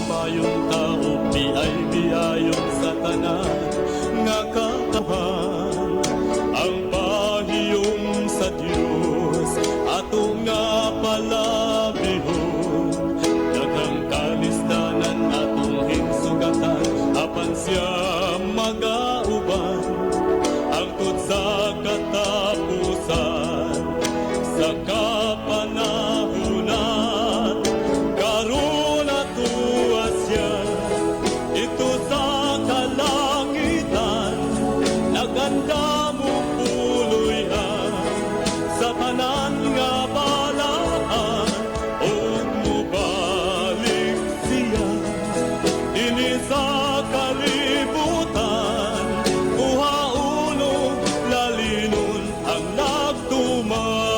mayong tao, di ay biayon sa tanan nga katahan. Ang pahiyom sa Dios ato nga palabihon, daghang kalistanan atong hinsugatan, apan siya magauban angkod sa katapusan sa kapanahunan. Karon atuwa siya ito sa kalangitan, naganda mo puloy-an sa tanan nga balaan, ug mubalik siya dinhi sa kalibutan. Kuhaunong lalinon ang nagtuman.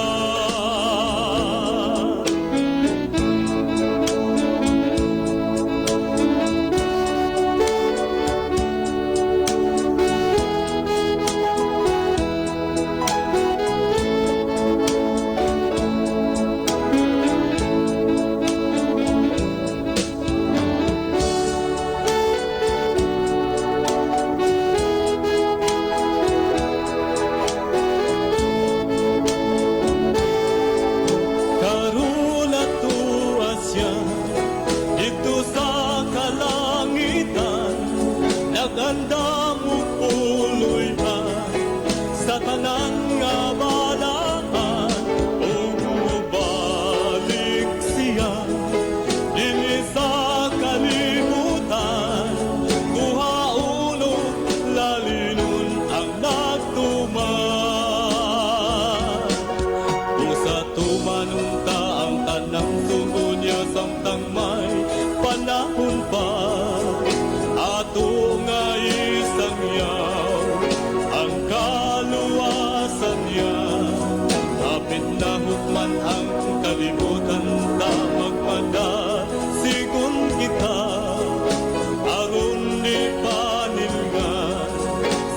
Karon atuwa siya dito sa kalangitan, naganda mo puloy-an sa tanan nga balaan, ug mubalik siya dinhi sa kalibutan. Kuhaunong lalinon ang nagtuman. Kung sa tumanunta ang tanang sugo niya, samtang may panahon pa, ato nga isang yaw ang kaluwasan niya. Hapit na hukman ang kalibutan, ta magpadasigon kita, aron di panilngan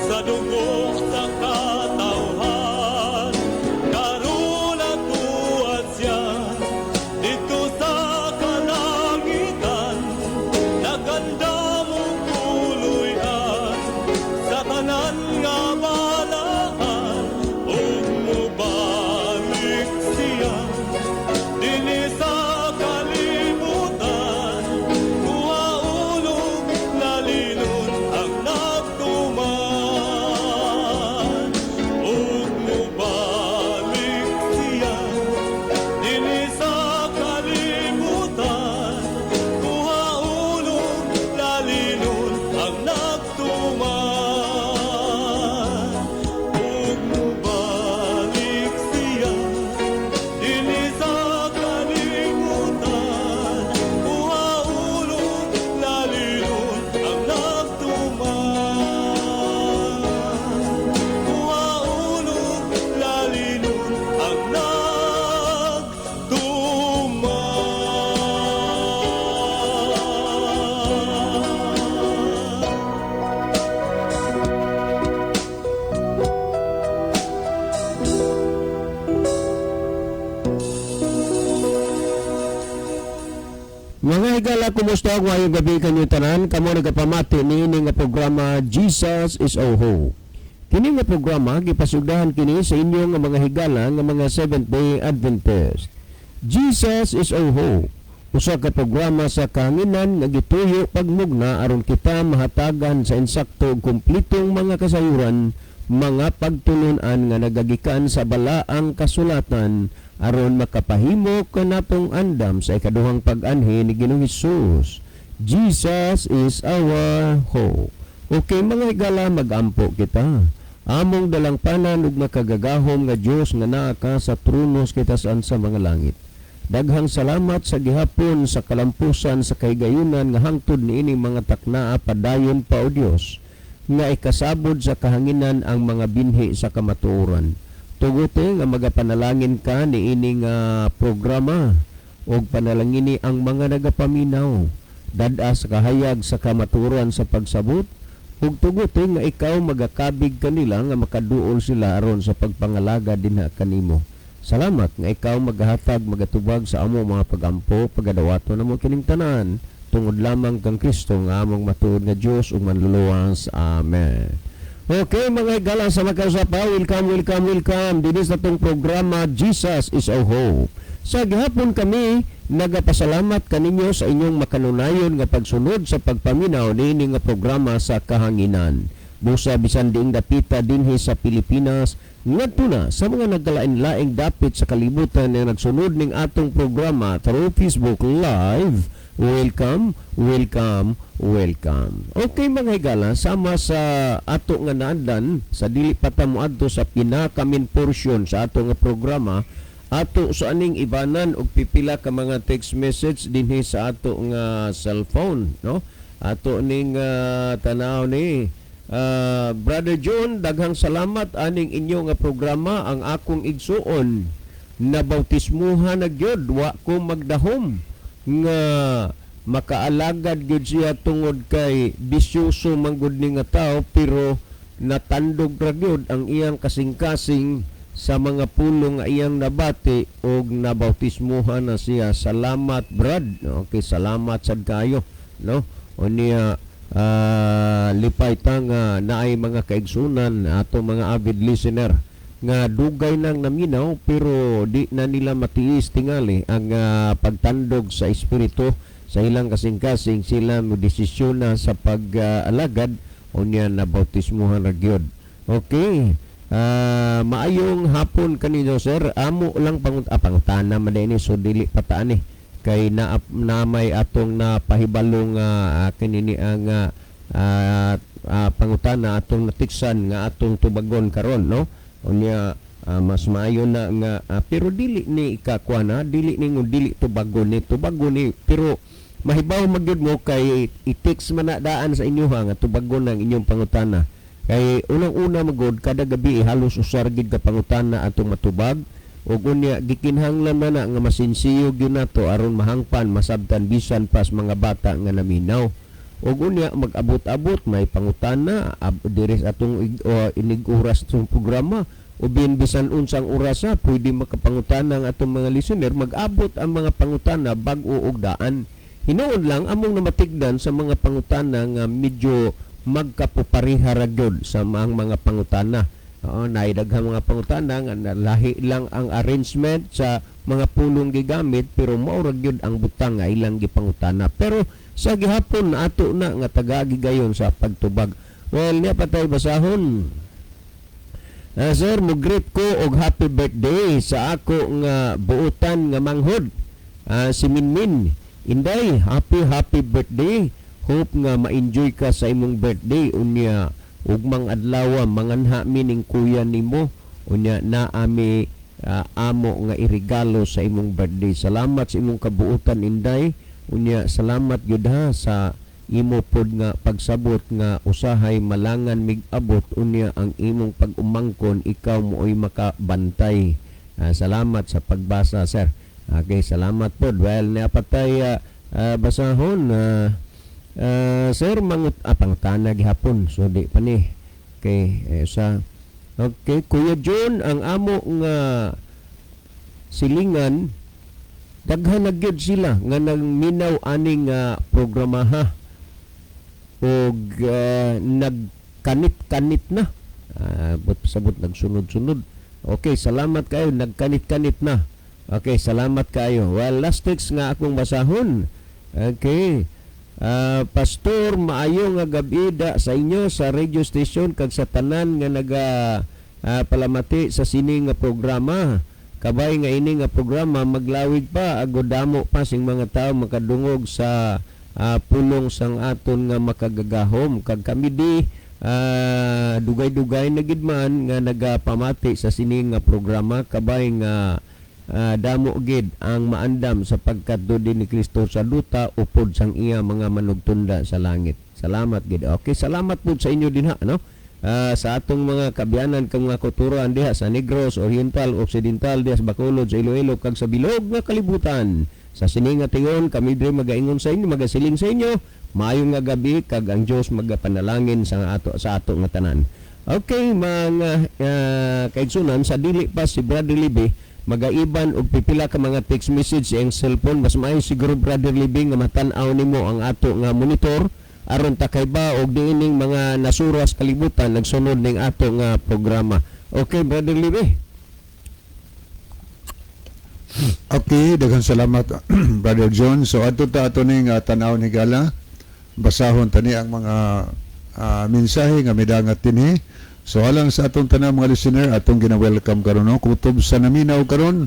sa dugo sa katawhan. Karon atuwa siya dito sa kalangitan, naganda mo puloy-an sa tanan nga balaan, ug mubalik siya dinhi sa kalibutan. Kuhaunong lalinon ang nagtuman, ug mubalik siya dinhi sa kalibutan. Kuhaunong lalinon ang nagtuman, ug mubalik siya dinhi sa kalibutan. Kuhaunong lalinon ang nagtuman, kuhaunong lalinon ang Mga higala, kumusta? Ngayong gabi kanyo tanan, kamo nagapamati niini nga programa Jesus is Oho. Kini nga programa gipasugdahan kini sa inyo nga mga higala nga mga Seventh-day Adventist. Jesus is Oho, usa ka programa sa kahanginan nga gituyo pagmugna aron kita mahatagan sa insakto ug kumplitong mga kasayuran, mga pagtulunan nga nagagikan sa balaang kasulatan aron makapahimo kanatong andam sa ikaduhang pag-anhi ni Ginoong Hesus. Jesus is our hope. Okay mga higala, magampo kita. Among dalangpanan ug makagagahom nga Dios nga naa ka sa tronos kita saan sa mga langit. Daghang salamat sa gihapon sa kalampusan sa kahigayunan nga hangtod niining mga taknaa padayon pa o Dios nga ikasabod sa kahanginan ang mga binhi sa kamatuoran. Tuguti nga magapanalangin ka ni ining programa o panalangini ang mga nagapaminaw dad-a sa kahayag sa kamatuoran sa pagsabot ug tuguti nga ikaw magakabig kanila nga makaduol sila aron sa pagpangalaga dinha kanimo. Salamat nga ikaw maghatag magatubag sa amo mga pagampo pagadawato namo kining tanan tungod lamang kang Kristo nga among matuod nga Dios ug manluluwas. Amen. Okay, mga higala sa magkasapa, welcome dito sa itong programa Jesus is our Hope. Sa gihapon kami nagapasalamat kaninyo sa inyong makanunayon nga pagsunod sa pagpaminaw niini nga programa sa kahanginan. Busa bisan diing dapita dinhi sa Pilipinas ngadto na sa mga nagkalain-laing dapit sa kalibutan na nagsunod ning atong programa through Facebook Live. Welcome. Okay mga higala, sama sa ato nga naandan sa dili pa ta moadto sa pinakamin portion sa ato nga programa, ato sa aning ibanan og pipila ka mga text message dinhi sa ato nga cellphone, no? Ato ning tanaw ni Brother John, daghang salamat aning inyo nga programa. Ang akong igsuon na bautismuhan na gyud, wa ko magdahom nga makaalagad gyud siya tungod kay bisyoso manggod ni nga tao, pero natandog ra gyud ang iyang kasing-kasing sa mga pulong nga iyang nabati og nabautismuhan na siya. Salamat Brad. Okay, salamat sad kayo, no? O niya lipay ta nga naay mga kaigsunan ato mga avid listener nga dugay nang naminaw pero di na nila matiis tingali ang pagtandog sa espiritu sa ilang kasing-kasing. Sila mo desisyon na sa pag-alagad o niya na bautismuhan ra gyud. Okay, maayong hapon kanino sir. Amo lang pangutana madeni so dili pataan kay namay atong napahibalong kinini ang pangutana atong natiksan nga atong tubagon karon, no? Unya mas maayo na nga pero dili ni ikakwana, dili tubagon ni pero mahibaw magyud mo kay i-text man na daan sa inyo nga tubagon ng inyong pangutana. Kay unang-una magod kada gabi halos usar gid ka pangutana atong matubag. O unya gikinhanglan man na nga masinsiyo gyud nato aron mahangpan masabtan bisan pas mga bata nga naminaw. O unya mag-abot-abot may pangutana diri sa atong inig oras tong programa o bisan unsang orasa pwede makapangutana ang atong mga listener. Mag-abot ang mga pangutana bag-o og daan. Hinuon lang among namatigdan sa mga pangutana nga medyo magkapupareha ra gyud sa mga pangutana. Naidaghang mga pangutana nga lahi lang ang arrangement sa mga pulong gigamit pero mao ra gyud ang butang nga ilang gipangutana. Pero sa gihapon ato na nga tagagigayon sa pagtubag. Well, niya patay basahon. Sir, mo greet ko og happy birthday sa ako nga buutan nga manghod. Si Minmin. Inday, happy birthday. Hope nga ma-enjoy ka sa imong birthday. Unya ugmang adlaw manganha mining kuya nimo unya na ami amo nga irigalo sa imong birthday. Salamat sa imong kabuutan Inday. Unya salamat gyud ha sa imo pod nga pagsabot nga usahay malangan mig-abot unya ang imong pag-umangkon ikaw mooy makabantay. Salamat sa pagbasa sir. Okay, salamat pod. Well, napatay basahon sir mangut pangutana gihapon so di pa ni kay sa okay Kuya John, ang amo nga silingan daghan na gyud sila nga nagminaw aning programa ha og nagkanit-kanit na sabot nagsunod-sunod. Okay, salamat kayo, nagkanit-kanit na. Okay, salamat kayo. Well, last text nga akong basahon. Okay, Pastor, maayo nga gabi da sa inyo sa radio station kag sa tanan nga naga palamati sa sini nga programa. Kabay nga ini nga programa maglawig pa agodamo pa sing mga tao makadungog sa pulong sang aton nga makagagahom kag kami di dugay-dugay na gid man nga nagapamati sa sini nga programa. Kabay nga damo gid ang maandam sa pagkadto ni Kristo sa duta upod sang iya mga manugtunda sa langit. Salamat gid. Okay, salamat pud sa inyo dinha, no? Sa atong mga kabyanan kang mga kulturan diha sa Negros, Oriental, Occidental, diha sa Bacolod, sa Iloilo kag sa bilog nga kalibutan. Sa sining nga tingon kami diri magaingon sa inyo, magasiling sa inyo. Maayong nga gabi kag ang Dios magapanalangin sa ato nga tanan. Okay, mga kaigsunan sa dili pa si Brother Libby magaiban og pipila ka mga text message sa iyang cellphone, mas maayo siguro Brother Libing nga matan-aw nimo ang ato nga monitor aron takay ba og diining mga nasuras kalibutan nagsunod ning ato nga programa. Okay, Brother Libing. Okay, daghang salamat Brother John. So ato ning tan-aw ni Gala. Basahon tani ang mga mensahe nga midangat dinhi. So alang sa atong tanang mga listener, atong gina-welcome karon no, kutob sa naminaw karon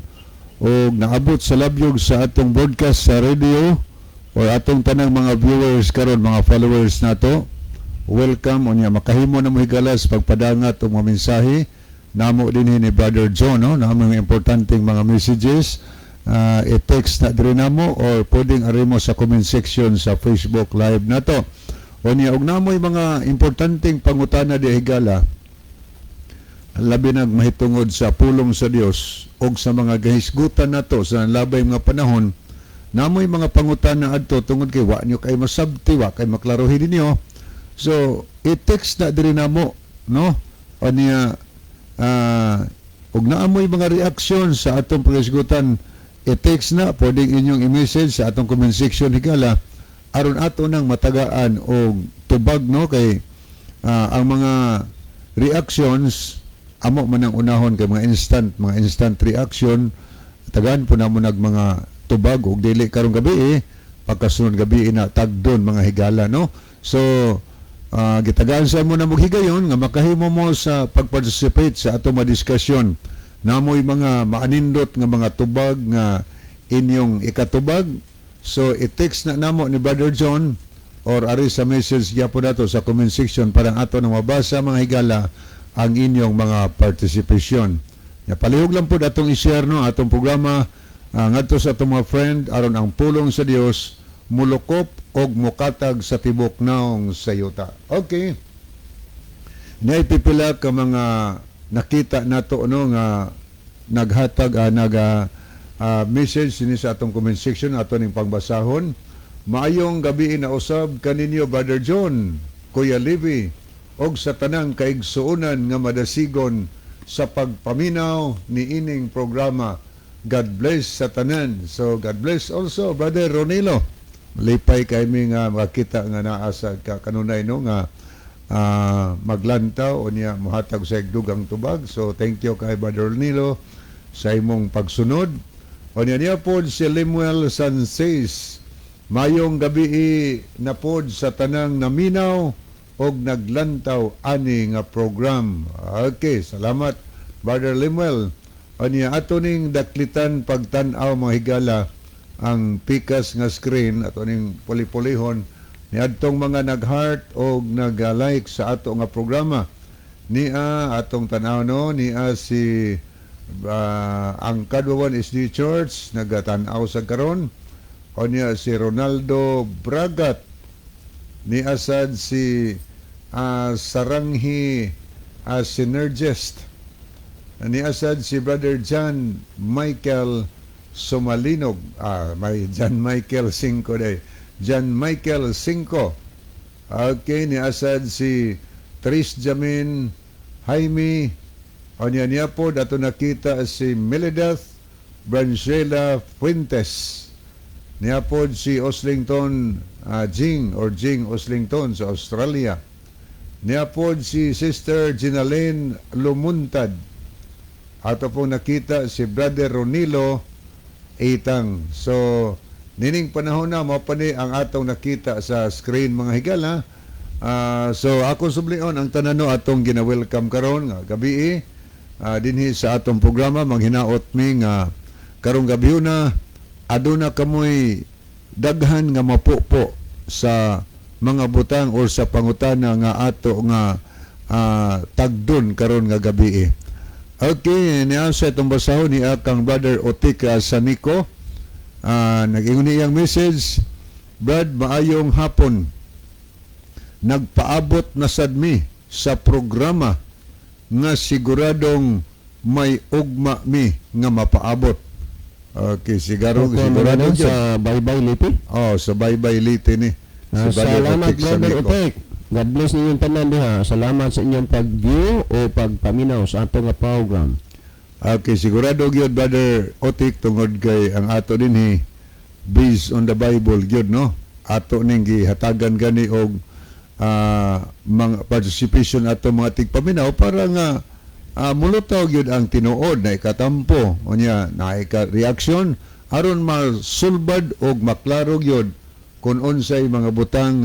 o naabot sa labyog sa atong broadcast sa radio o atong tanang mga viewers karon, mga followers nato. Welcome unya makahimo na mo higala sa pagpadangat og mga mensahe namo dinhi ni Brother John no, namo mga importanteng mga messages. I-text na diri namo or pwedeng arimo sa comment section sa Facebook live nato. Unya og namoy mga importanteng pangutana di higala, labi nag mahitungod sa pulong sa Dios og sa mga gahisgutan nato sa labay mga panahon, namoy mga pangutana adto tungod kay wa nyo kay masabti, wa kay maklaruhi ninyo. So i-text na diri namo no, unya og naamoy mga reaksyon sa atong paghisgutan, i-text na, pwedeng inyong i-message sa atong comment section higala aron ato nang matagaan og tubag no, kay ang mga reactions amo man ang unahon kay mga instant reaction, tagaan po namo nag mga tubag og dili karong gabi pagkasunod gabi na tagdon mga higala no. So gitagaan sa mo na maghigayon nga makahimo mo sa pagparticipate sa ato mga diskusyon. Namoy mga maanindot nga mga tubag nga inyong ikatubag. So i-text na namo ni Brother John or ari sa message gyapon nato sa comment section para ato nang mabasa mga higala ang inyong mga participation. Palihog lang po atong i-share no, atong programa ngadto sa atong mga friend aron ang pulong sa Dios mulukop og mukatag sa tibok naong sayuta. Okay. Naipipila ka mga nakita nato no nga naghatag message ni sa atong comment section ato ning pagbasahon. Maayong gabi na usab kaninyo Brother John, Kuya Livy, og sa tanang kaigsuonan nga madasigon sa pagpaminaw ni ining programa. God bless sa tanan. So God bless also Brother Ronilo. Lipay kami nga makita nga naa sa kanunay no nga maglantaw o niya muhatag sa igdugang tubag. So thank you kay Brother Ronilo sa imong pagsunod. O niya po si Lemuel Sanchez. Mayong gabi na pod sa tanang naminaw og naglantaw ani nga program. Okay, salamat Brother Lemuel. Anya ato ning daklitan pagtan-aw mga higala ang pikas nga screen ato ning puli-pulihon ni adtong mga nag-heart og nag-like sa ato nga programa. Nia atong tan-aw no, nia si ang Kadwawan SD Church nagatan-aw sa karon. Anya si Ronaldo Bragat, ni asad si Saranghi Synergist, ni asad si Brother John Michael Somalinog, may John Michael 5 day, John Michael 5. Okay, ni asad si Tris Jamin Jaime, niya po dato nakita si Melideth Branchela Fuentes. Niya po si Oslington Jing Oslington sa Australia. Niya po si Sister Ginalyn Lumuntad. Ato po nakita si Brother Ronilo Itang. So, nining panahon na mapani ang atong nakita sa screen mga higala. So, akong sublion ang tanano atong gina-welcome karon nga gabi dinhi sa atong programa. Manghinaot mi nga karong gabi na aduna kamoy daghan nga mapupo sa mga butang or sa pangutana nga ato nga tagdon karon nga gabi. Okay, niya sa itong basahon ni akang Brother Otika Sanico. Nag-ingon niyang message, Brad, maayong hapon. Nagpaabot na sadmi sa programa nga siguradong may ugma mi nga mapaabot. Okay, siguro sigurado sa Baybay Liti. Oh, sa Baybay Liti ni. Salamat Brother Otek. God bless ninyong tanan diha. Salamat sa inyong pag-view o pagpaminaw sa ato nga program. Okay, sigurado gyud Brother Otik tungod kay ang ato dinhi based on the Bible gyud no. Ato ning gihatagan gani og mga participation ato mga tigpaminaw para nga mulutaw gyud ang tinuod na ikatampo unya na ika-reaction aron masulbad og maklaro gyud kung unsay mga butang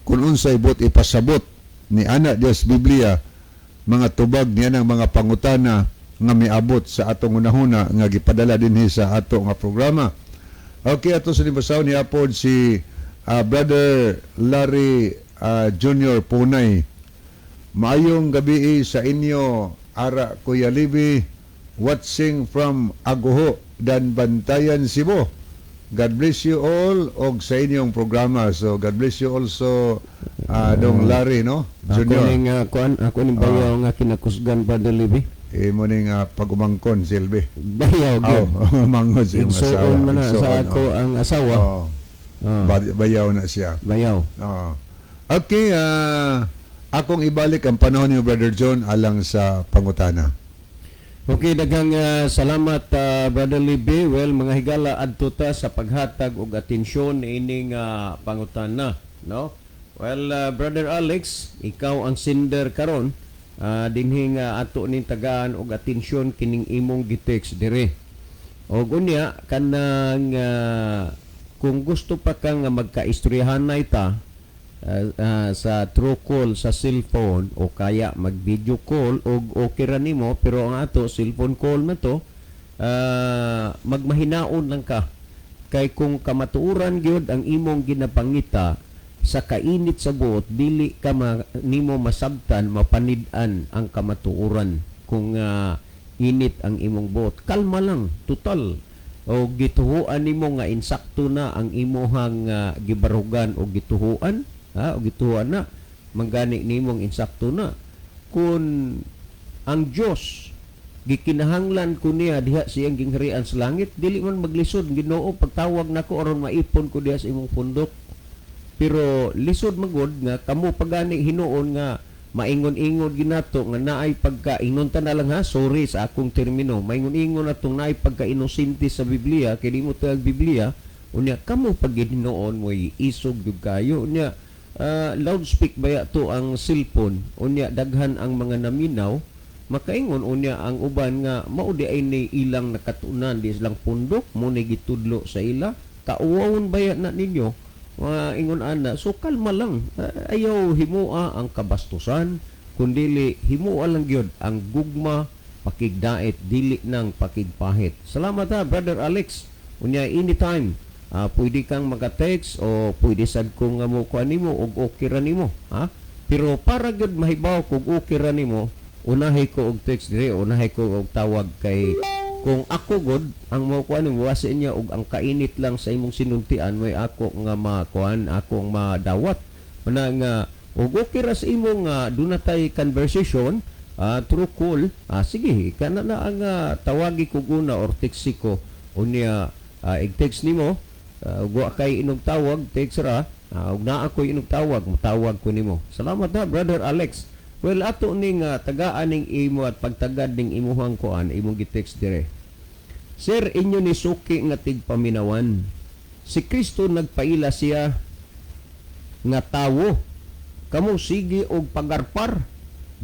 kung unsay bot ipasabot ni ana Dios Biblia mga tubag niya ng mga pangutana nga miabot sa atong unahuna nga gipadala dinhi sa ato nga programa. Okay, ato sa libasaw ni apod si Brother Larry Junior Punay. Maayong gabi sa inyo, Ara Kuya Libby, watching from Aguho, Dan Bantayan, Cebu. God bless you all og sa inyong programa. So God bless you also Dong Larry no Junior. Ako ning bayaw nga kinakusgan Brother Libby. Mo ning pag-umangkon Silbi. Bayaw gyud. Mangod sa iyong asawa. Insuon man na sa ako ang asawa. Bayaw na siya. Bayaw. Okay, akong ibalik ang panahon ni Brother John alang sa pangutana. Okay, daghang salamat Brother Libby. Well, mga higala adto ta sa paghatag og atensyon ining pangutana, no? Well, Brother Alex, ikaw ang sender karon. Dinhi nga ato ning tagaan og atensyon kining imong gitext dire. Og unya kanang kung gusto pa ka nga magkaistoryahanay ta sa true call sa cellphone o kaya mag video call og okay ra nimo pero ang ato cellphone call na to magmahinaon lang ka kay kung kamatuoran gyud ang imong ginapangita sa kainit sa buot dili ka nimo masabtan mapanid-an ang kamatuoran kung init ang imong buot. Kalma lang total o gituhuan nimo nga insakto na ang imuhang gibarugan o gituhuan o gituhuan na manggani nimong insakto na kun ang Dios gikinahanglan ko niya diha siyang gingharian sa langit dili man maglisod Ginoo pagtawag nako aron maipon ko diha sa imong pundok pero lisod magod nga kamo pagani hinuon nga maingon-ingon ginato nga naay pagkaingon ta na lang ha sorry sa akong termino maingon-ingon atong naay pagka-inosente sa Biblia kay di mo tag Biblia unya kamo pag hinuon mo isog gyud kayo unya loudspeak baya to ang cellphone unya daghan ang mga naminaw makaingon unya ang uban nga mao di ay ni ilang nakatunan di silang pundok mo ni gitudlo sa ila kauwawon baya na ninyo ingon ana so kalma lang ayaw himua ang kabastusan kundili himua lang gyud ang gugma pakigdait dili nang pakigpahit. Salamat ha Brother Alex unya anytime pwede kang mag-text o pwede sad ko nga mo kuan nimo og okay ra nimo ha pero para gyud mahibaw kog okay ra nimo unahay ko og text dire unahay ko og tawag kay kung ako god ang mo kuan mo wasa niya og ang kainit lang sa imong sinultian may ako nga makuan ako ang madawat mana nga og okay ra sa imong dunatay conversation through call sige kana na ang tawagi ko guna or text ko unya i-text nimo wa kay inog tawag text ra og naa ko inog tawag matawag ko nimo. Salamat ha Brother Alex. Well, ato ning tagaan ning imo at pagtagad ning imuhang kuan, imong gi-text dire. Sir, inyo ni suki nga tigpaminawan. Si Kristo nagpaila siya nga tawo. Kamo sige og pagarpar.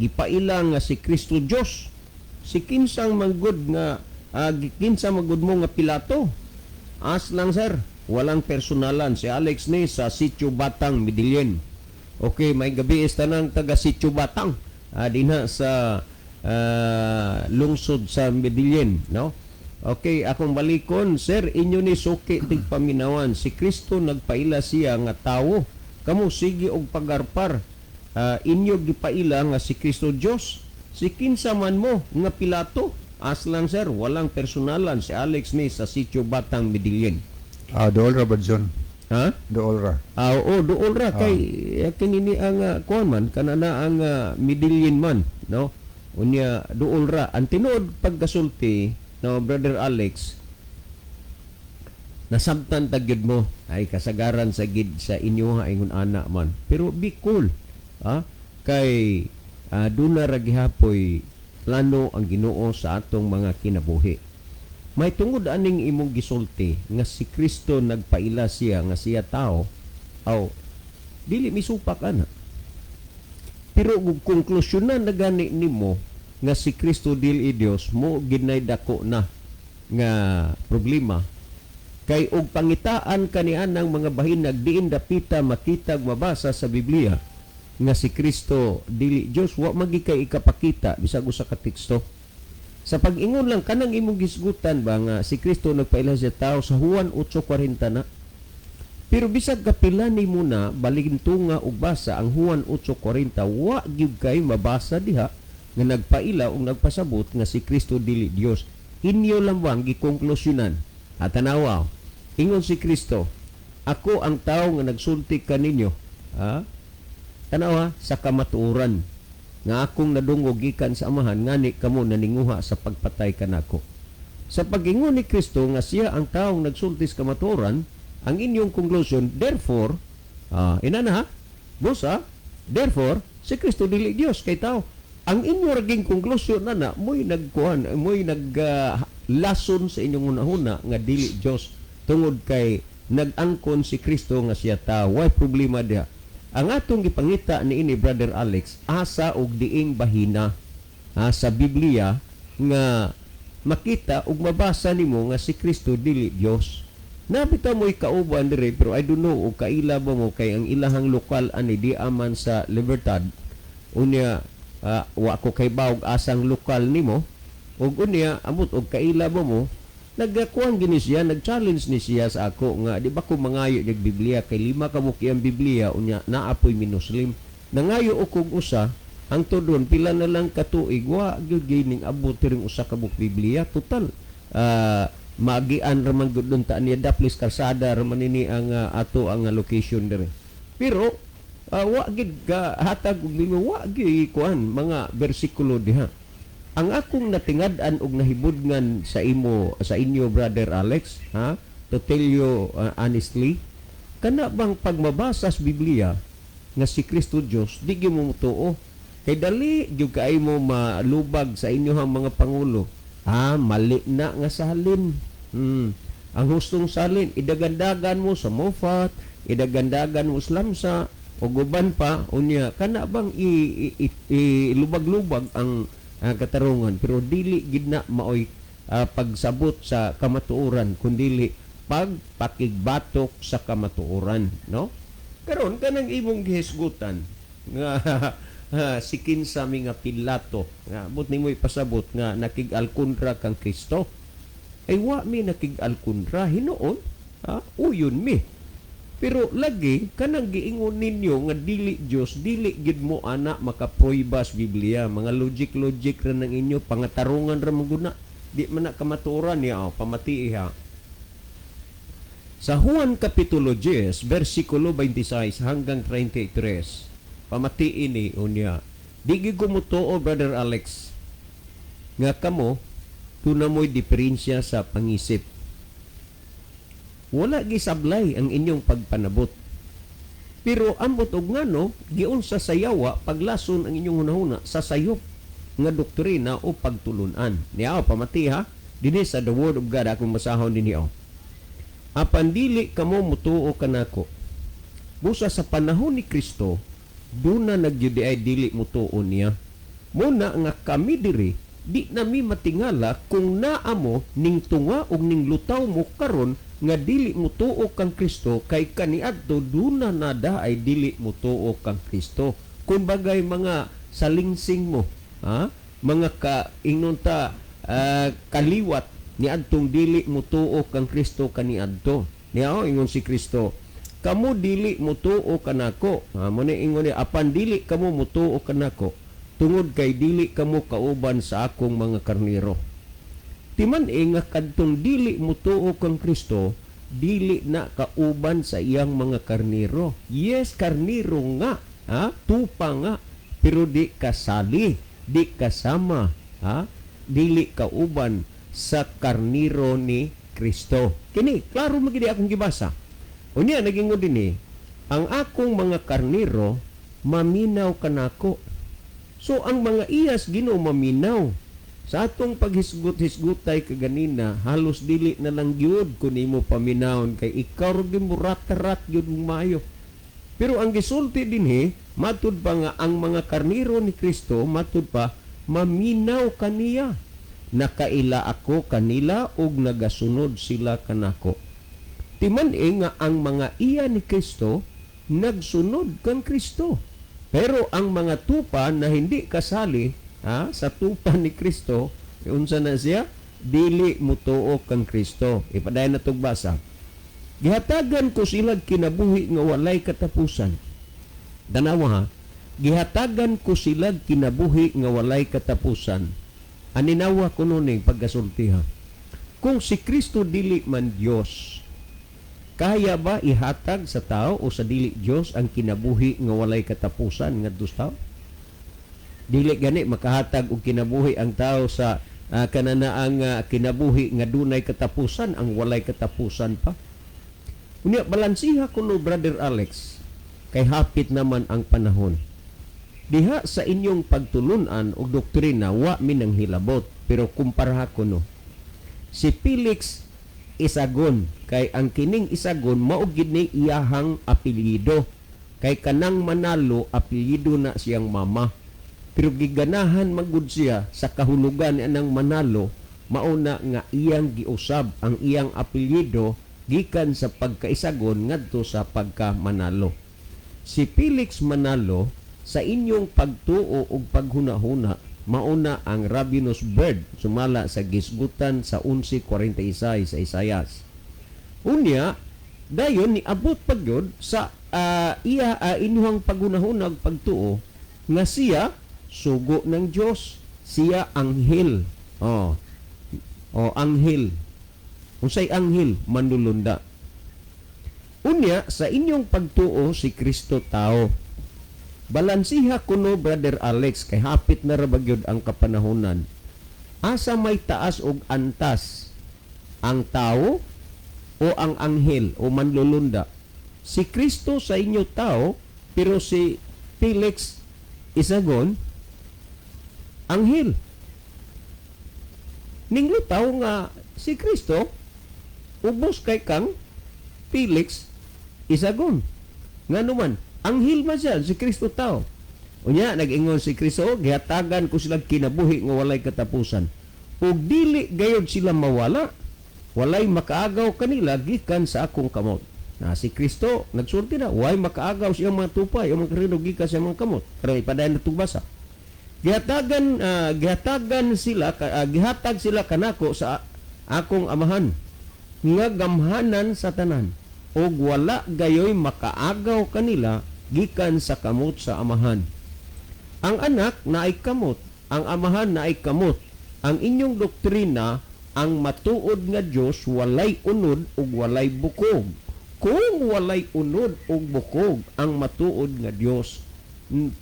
Gipaila nga si Kristo Dios. Si kinsang manggod nga kinsa manggod mo nga Pilato. As lang sir, walang personalan. Si Alex ni sa Sitio Batang, Midilien. Okay, may gabi is tanang taga Sitio Batang dinha sa lungsod sa Medellin, no? Okay, akong balikon, sir, inyo ni suki tigpaminawan. Si Kristo nagpaila siya nga tawo. Kamo sige og pagarpar. Inyo gipaila nga si Kristo Dios. Si kinsa man mo nga Pilato. Aslan sir, walang personalan. Si Alex ni sa Sitio Batang, Medellin. Dool ra ba John? Ha? Dool ra. Dool ra kay kinini ang kuan man kanana ang Medellin man, no? Unya dool ra ang tinuod pagkasulti, no, Brother Alex. Nasabtan tagyud mo ay kasagaran sa gid sa inyo ha ingon ana man. Pero be cool, ha? Kay duna ra gihapoy plano ang Ginoo sa atong mga kinabuhi. May tungod aning imong gisulti nga si Kristo nagpaila siya nga siya tao, aw dili misupak ana. Pero kung konklusyonan na gani nimo nga si Kristo dili Dios, mo ginay dako na nga problema. Kay og pangitaan kanian ng mga bahinag diin dapita makita mabasa sa Biblia nga si Kristo dili Dios, wa magikay ikapakita bisag usa ka teksto. Sa pag-ingon lang kanang imong gisgutan ba nga si Kristo nagpaila sa tao sa Juan 8:40 na. Pero bisag kapila nimo na balintunga og basa ang Juan 8:40, wa gyud kay mabasa diha nga nagpaila og nagpasabot nga si Kristo dili Dios. Inyo lamang gikonklusyonan. At tanawa, ingon si Kristo, ako ang tao nga nagsulti kaninyo, tanawa, sa kamatuoran nga akong nadungog gikan sa amahan ngani kamo naninguha sa pagpatay kanako. Sa pag-ingon ni Kristo nga siya ang taong nagsulti sa kamatuoran, ang inyong conclusion, therefore, therefore, si Kristo dili Dios kay tao. Ang inyo raging conclusion na mo'y lason sa inyong hunahuna nga dili Dios tungod kay nag-angkon si Kristo nga siya tao. Why problema dia? Ang atong gipangita ni ini Brother Alex, asa og diing bahina sa Biblia nga makita ug mabasa nimo nga si Kristo dili Dios. Nabita mo'y kauban dire, pero I don't know o kaila ba mo kay ang ilahang lokal ani di aman sa Libertad. Unya wa ko kay bawg asang lokal nimo ug unya amot og kaila ba mo nagkuan gini siya, nag-challenge ni siya sa ako nga di ba ko mangayo ng Biblia kay 5 ka muki ang Biblia unya naapoy minuslim. Nangayo og usa ang tudon pila na lang katuig wa gyud gining abot ring usa ka buk Biblia total. Magian ra man gud ta niya Daplis Kalsada ra man ini ang ato ang location dire. Pero wa gid hatag og nimo wa gyud kuan mga bersikulo diha. Ang akong natingad-an og nahibudngan sa inyo Brother Alex, to tell you honestly, kana bang pagmabasa sa Biblia nga si Kristo Dios di gyud mo tuo. Kay dali gyud kay mo malubag sa inyohang mga pangulo. Mali na nga salin. Ang hustong salin idagandagan mo sa Mofat, idagandagan mo sa Lamsa o guban pa unya kana bang ilubag-lubag ang katarungan, pero dili gid na maoy pagsabot sa kamatuoran kundili pagpakigbatok sa kamatuoran, no? Karon kanang imong gihisgutan nga si kinsa mi nga Pilato nga but nimo ipasabot nga nakig-alkundra kang Kristo, ay wa mi nakig-alkundra hinuon, uyon mi. Pero lagi kanang giingon ninyo nga dili Dios, dili gid mo ana makaproybas Biblia, mga logic ra ng inyo, pangatarungan ra maguna, di man na kamatuoran niya pamati ha. Sa Juan kapitulo 10 bersikulo 26 hanggang 33, pamati ini unya, di gid gumutuo Brother Alex nga kamo tunamoy diferensya sa pangisip. Wala gisablay ang inyong pagpanabot. Pero ambot og ngano giunsa sa yawa paglason ang inyong hunahuna sa sayop nga doktrina o pagtulunan. Niya pamati ha. Dinhi sa the word of God akong masahon dinhi apan dili kamo mutuo kanako. Busa sa panahon ni Kristo duna nagyudi ay dili mutuo niya. Muna nga kami diri di nami matingala kung naamo ning tunga og ning lutaw mo karon nga dili mutuo kang Kristo kay kaniadto duna nada ay dili mutuo kang Kristo. Kung bagay mga salingsing mo, mga inunta kaliwat ni adtong dili mutuo kang Kristo kaniadto. Niya ingon si Kristo, kamo dili mutuo kanako. Mo ni ingon ni apan dili kamo mutuo kanako tungod kay dili kamo kauban sa akong mga karniro. Timan nga kadtong dili mutuo kang Kristo, dili na kauban sa iyang mga karniro. Yes, karniro nga, tupa nga, pero di kasali, di kasama, dili kauban sa karniro ni Kristo. Kini, klaro magiging akong gibasa. Unya, naging din ang akong mga karniro, maminaw kanako. So ang mga iyas Ginoo maminaw sa atong paghisgot-hisgotay kaganina, halos dili na lang gyud kun imo paminawon kay ikaw ra gyud mo rat gyud mo maayo. Pero ang gisulti dinhi, matud pa nga ang mga karniro ni Kristo, matud pa maminaw kaniya. Nakaila ako kanila ug nagasunod sila kanako. Timan nga ang mga iya ni Kristo nagsunod kan Kristo. Pero ang mga tupa na hindi kasali sa tupa ni Kristo, unsa na siya? Dili mutuo kang Kristo. Ipadayon na itong basa. Gihatagan ko sila kinabuhi nga walay katapusan. Danawa ha, gihatagan ko sila kinabuhi nga walay katapusan. Aninawa ko nuning pagkasultiha. Kung si Kristo dili man Dios, kaya ba ihatag sa tao o sa dili Dios ang kinabuhi nga walay katapusan ngadto sa tao? Dili gani makahatag og kinabuhi ang tao sa kananaang kinabuhi nga dunay katapusan, ang walay katapusan pa. Unya balansiha kuno Brother Alex, kay hapit naman ang panahon. Diha sa inyong pagtulunan og doktrina wa minang hilabot, pero kumpara kuno. Si Felix Isagon, kay ang kining Isagon mao gid ni iyahang apelyido, kay kanang Manalo apelyido na siyang mama. Pero giganahan magud siya sa kahulugan anang Manalo, mauna nga iyang giusab ang iyang apelyido gikan sa pagkaisagon ngadto sa pagka-Manalo. Si Felix Manalo sa inyong pagtuo ug paghunahuna mauna ang ravenous bird sumala sa gisgutan sa 11:46 sa Isayas. Unya dayon niabot pagyod sa inyong paghunahuna ug pagtuo nga siya sugo ng Dios, siya anghel. Anghel. Unsay anghel? Manlulunda. Unya sa inyong pagtuo si Kristo tao. Balansiha kuno Brother Alex, kay hapit na ra bagyod ang kapanahonan. Asa may taas og antas, ang tao o ang anghel o manlulunda? Si Kristo sa inyo tao, pero si Felix Isagon anghel. Ninglo tao nga si Kristo ubos kay kang Felix Isagon. Nga naman anghel man siya, si Kristo tao. Unya, nag-ingon si Kristo, gihatagan ko sila kinabuhi nga walay katapusan. Ug dili gayod sila mawala, walay makaagaw kanila gikan sa akong kamot. Si Kristo, nagsulti na, walay makaagaw siyang mga tupay, o mga karino gikan sa mga kamot. Pero ipadayon na itong basa. Gihatag sila kanako sa akong amahan, nga gamhanan sa tanan, ug wala gayoy makaagaw kanila gikan sa kamot sa amahan. Ang anak na ay kamot, ang amahan na ay kamot. Ang inyong doktrina, ang matuod nga Dios walay unod ug walay bukog. Kung walay unod ug bukog ang matuod nga Dios,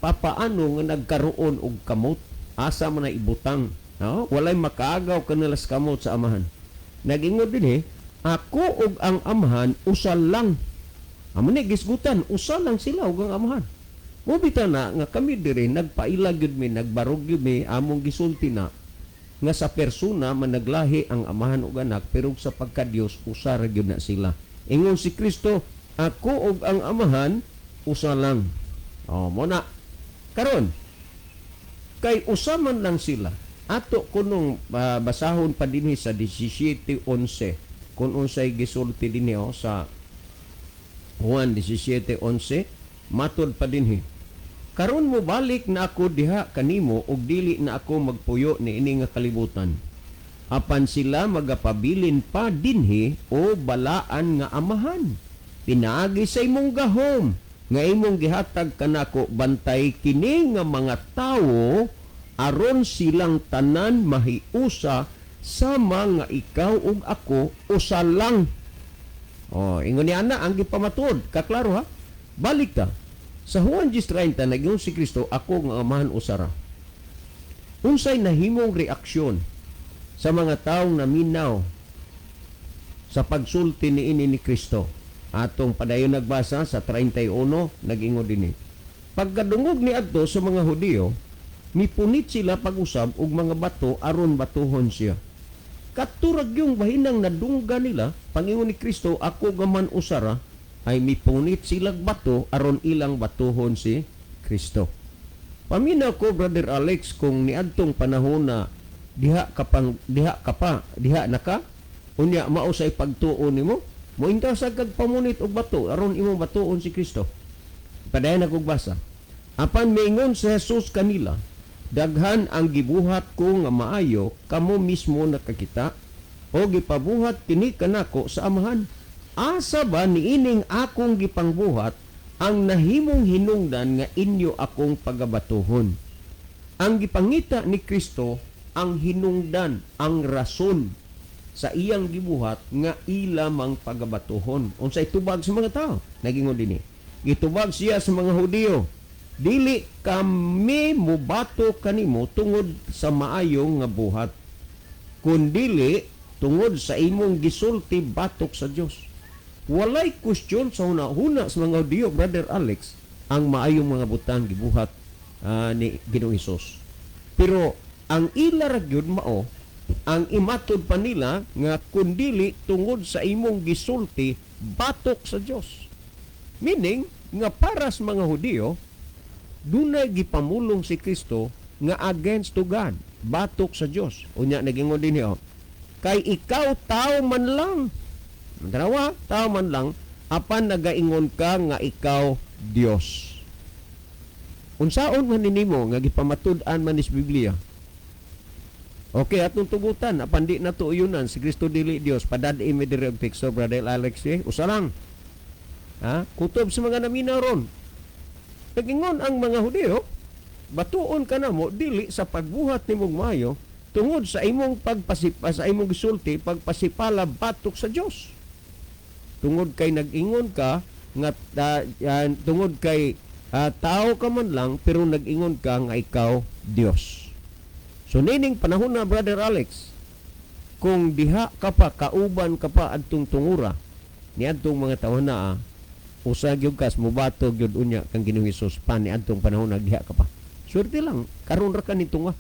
papaano nga nagkaroon og kamot? Asa man na ibutang? Walay makaagaw kanila sa kamot sa amahan. Nag-ingod din ako ug ang amahan usa lang. Amo ni gisgutan, usa lang sila ug ang amahan. Mo bitaw na nga kami diri nagpailag gyud mi, nagbarog gyud mi among gisulti na nga sa persona man naglahi ang amahan ug anak, pero sa pagka-Dios usa ra gyud na sila. Ingon si Kristo, ako ug ang amahan usa lang. Mo na karon kay usa man lang sila. Ato kunong basahon pa dinhi sa 17:11 kun unsay gisulti dinhi sa Juan 17:11, matod pa dinhi. Karon mo balik na ako diha kanimo ug dili na ako magpuyo ni ini nga kalibutan. Apan sila magapabilin pa dinhi o balaan nga amahan. Pinaagi sa imong gahom nga imong gihatag kanako, bantay kini nga mga tawo aron silang tanan mahiusa sama nga ikaw ug ako usa lang. Ingon niya na ang gipamatud. Kaklaro ha? Balik ta. Sa Juan 10:30 nag-ingon si Kristo, ako nga amahan usara. Unsay nahimong reaksyon sa mga taong naminaw sa pagsulti niini ni Kristo? Atong padayon nagbasa sa 31, nag-ingon dinhi. Pagkadungog ni adto sa mga Hudiyo, Mipunit sila pag-usab og mga bato aron batuhon siya. Katurag yung bahinang nadungga nila, Pangingon ni Kristo, ako gaman usara, ay mipunit silang bato aron ilang batuhon si Kristo. Paminaw ko, Brother Alex, kung niadtong panahon na diha na ka, unya mausay pagtuon nimo, mo intasag kag pamunit og bato aron imong batuon si Kristo. Padayon ako basa. Apan miingon si Jesus kanila, daghan ang gibuhat ko nga maayo, kamo mismo nakakita, o gipabuhat kini kanako sa amahan. Asa ba niining akong gipangbuhat ang nahimong hinungdan nga inyo akong pagabatuhon? Ang gipangita ni Kristo ang hinungdan, ang rason sa iyang gibuhat nga ilamang pagabatuhon. Unsay tubag sa mga tao? Nagingon dinhi. Gitubag siya sa mga Hudiyo, dili kami mubato kanimo tungod sa maayong nga buhat, kundili tungod sa imong gisulti batok sa Dios. Walay question sa hunahuna sa mga Hudiyo, Brother Alex, ang maayong mga butang gibuhat ni Ginoong Hesus. Pero ang ila ra gyud mao, ang imatod pa nila nga kundili tungod sa imong gisulti batok sa Dios. Meaning nga para sa mga Hudiyo, dunay gipamulong si Kristo nga against to God, batok sa Dios. Unya nagingon din niya, kay ikaw tao man lang. Darawa, tao man lang, apan nagaingon ka nga ikaw Dios. Unsaon man nimo nga gipamatud-an man is Biblia? Okay, atong tugutan, apan di na tuuyunan si Kristo dili Dios, padadi mi diri og teksto, Brother Alex, usa lang. Kutob sa mga naminaw ron. Nagingon ang mga Hudiyo, batuon ka na mo dili sa pagbuhat nimong maayo tungod sa imong sa imong gisulti pagpasipala batok sa Dios. Tungod kay nag-ingon ka nga tungod kay tao ka man lang pero nag-ingon ka nga ikaw Dios. So nining panahon na, Brother Alex, kung diha ka pa kauban ka pa adtong tungura niadtong mga tawo na usa gyud kas mubato gyud unya kang Ginoong Hesus pan niadtong panahon na diha ka pa. Swerte lang karon ra ka nito nga.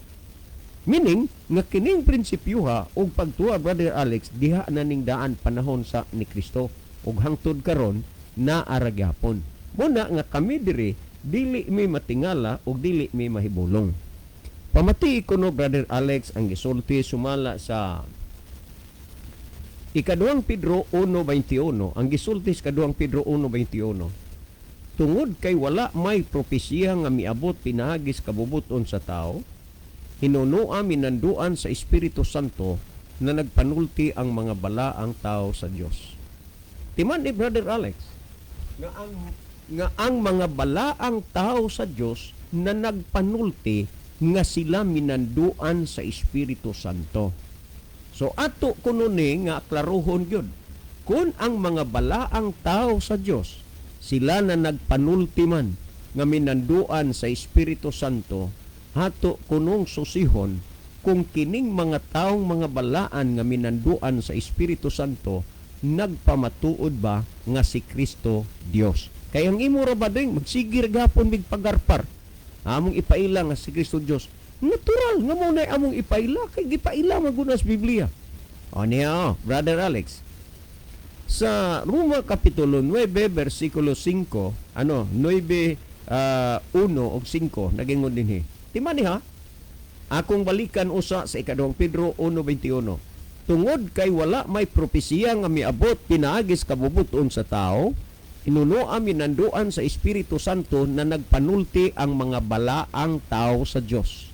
Meaning nga kining prinsipyo og pagtuwa, Brother Alex, diha na ning daan panahon sa ni Kristo ug hangtod karon na aragyapon. Muna nga kami diri dili mi matingala ug dili mi mahibulong. Pamati ko no, Brother Alex, ang gisulti sumala sa Ikaduhang Pedro 1:21, ang gisulti sa Ikaduhang Pedro 1:21. Tungod kay wala may propesiya nga miabot pinahagis kabubuton sa tao, hinunoa minanduan sa Espiritu Santo na nagpanulti ang mga balaang tao sa Dios. Timan ni Brother Alex nga ang mga balaang tao sa Dios na nagpanulti nga sila minanduan sa Espiritu Santo. So ato kuno ni nga klaruhon gyud, kung ang mga balaang tao sa Dios sila na nagpanulti man nga minanduan sa Espiritu Santo, hato kunong susihon kung kining mga taong mga balaan nga minanduan sa Espiritu Santo nagpamatuod ba nga si Kristo Dios. Kaya ang imo ra ba ding magsigir gapon mig pagarpar among ipaila nga si Kristo Dios. Natural nga mo na among ipaila kay gipaila magunas Biblia. O niya, Brother Alex, sa Roma Kapitulo 9 versikulo 5, 9 1 o 5 nagingon dinhi. Timani ha? Akong balikan usa sa Ikaduhang Pedro 1:21. Tungod kay wala may propesiya nga miabot pinaagis kabubuton sa tao, inunoa minanduan sa Espiritu Santo na nagpanulti ang mga balaang tao sa Dios.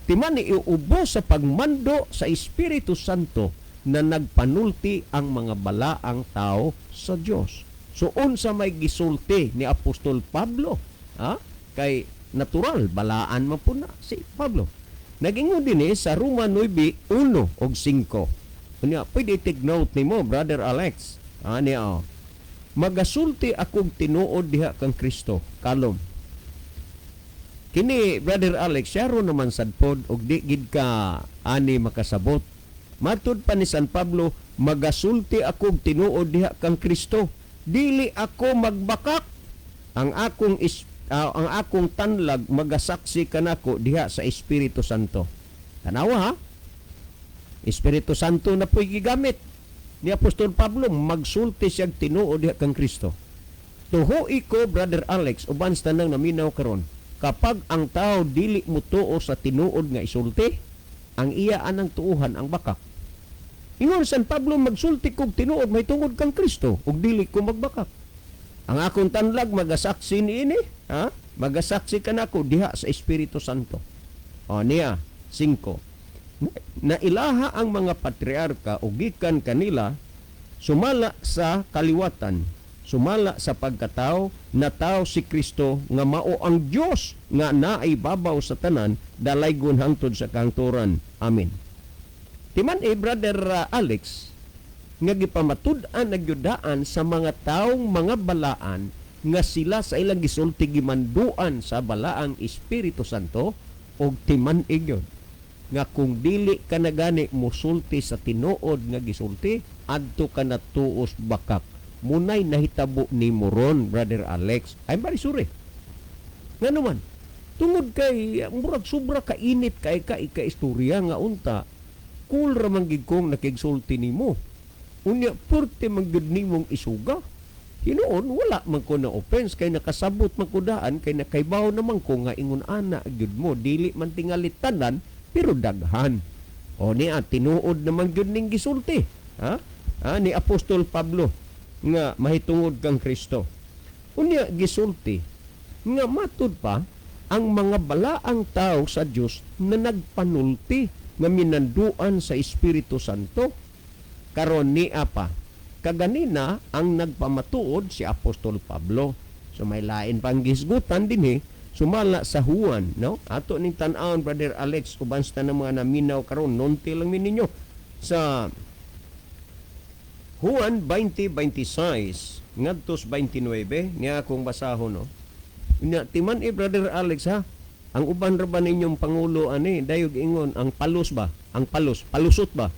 Timan iubo sa pagmando sa Espiritu Santo na nagpanulti ang mga balaang tao sa Dios. So unsa may gisulti ni Apostol Pablo? Kay natural balaan man po na si Pablo. Nagingon din sa Roma 9:1 og 5. Unya pwede take note nimo, Brother Alex. Magasulti akong tinuod diha kang Kristo, kalom. Kini, Brother Alex, syaro naman sad pod og di gid ka ani makasabot. Matud pa ni San Pablo, magasulti akong tinuod diha kang Kristo, dili ako magbakak. Ang akong ang akong tanlag magasaksi kanako diha sa Espiritu Santo. Tanawa ha? Espiritu Santo na po'y gigamit ni Apostol Pablo, magsulti siyang tinuod diha kang Kristo. Tuhoy ko, Brother Alex, uban sa tanang naminaw karon, kapag ang tao dili mo tuo sa tinuod nga isulti, ang iya anang tuuhan ang bakak. Ingon San Pablo, magsulti kog tinuod may tungod kang Kristo ug dili ko magbakak. Ang akong tanlag magasaksi niini, ha? Magasaksi kanako diha sa Espiritu Santo. O niya 5. Nailaha ang mga patriarka ug gikan kanila sumala sa kaliwatan, sumala sa pagkatao na tao si Kristo nga mao ang Dios nga naay babaw sa tanan dalaygon hangtod sa kahangturan. Amen. Timan Brother Alex, nga gipamatud-an nagyudaan sa mga taong mga balaan nga sila sa ilang gisulti gimanduan sa balaang Espiritu Santo og timan igyon nga kung dili ka na gani musulti sa tinuod nga gisulti adto ka na tuos bakak. Munay nahitabo ni moron, Brother Alex. Ay marisuri. Nga naman, tungod kay murag sobra ka init kay ka istorya nga unta, cool ra man gid kong nakigsulti nimo. Unya purte man gid nimong isuga. Hinuon wala man ko na offense kay nakasabot man ko daan kay nakaibaw naman ko nga ingon ana gyud mo dili man tingali tanan pero daghan. O niya tinuod naman gyud ning gisulti. Ha? Ni Apostol Pablo nga mahitungod kang Kristo. Unya gisulti nga matud pa ang mga balaang tao sa Dios na nagpanulti nga minanduan sa Espiritu Santo. Karon ni apa kaganina ang nagpamatuod si Apostol Pablo. So may lain pang gisgutan dinhi sumala sa Juan, no? Ato ning tan-awon, Brother Alex, uban sa tanang mga naminaw karon nonti lang ninyo sa Juan 20:26 ngadtos 29 nga akong basahon, no? Nya timan Brother Alex ha, ang uban ra ba ninyong pangulo ani dayog ingon ang palus ba? Ang palusot ba?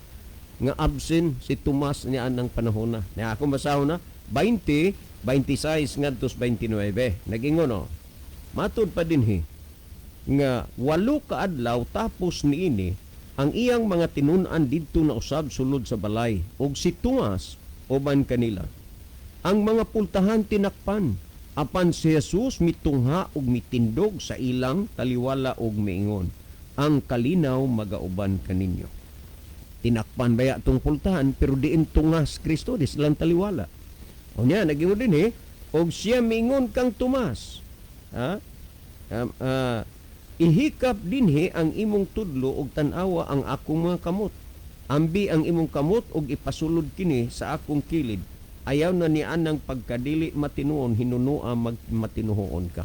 Nga absent si Tomas niya anang panahon na. Nga akong basahon na 20:26 ngadtos 29. Nagingon no. Matud pa dinhi nga 8 ka adlaw tapos niini ang iyang mga tinun-an didto na usab sulod sa balay ug si Tomas uban kanila. Ang mga pultahan tinakpan apan si Jesus mitungha ug mitindog sa ilang taliwala ug miingon, ang kalinaw magauban kaninyo. Tinakpan baya itong pultahan pero diin tungas Kristo di silang taliwala. O niya, nag-ingon din og siya miingon kang Tomas, ihikap dinhi ang imong tudlo og tan-awa ang akong mga kamot. Ambi ang imong kamot og ipasulod kini sa akong kilid. Ayaw na ni anang pagkadili matinuon hinunua matinuhoon ka.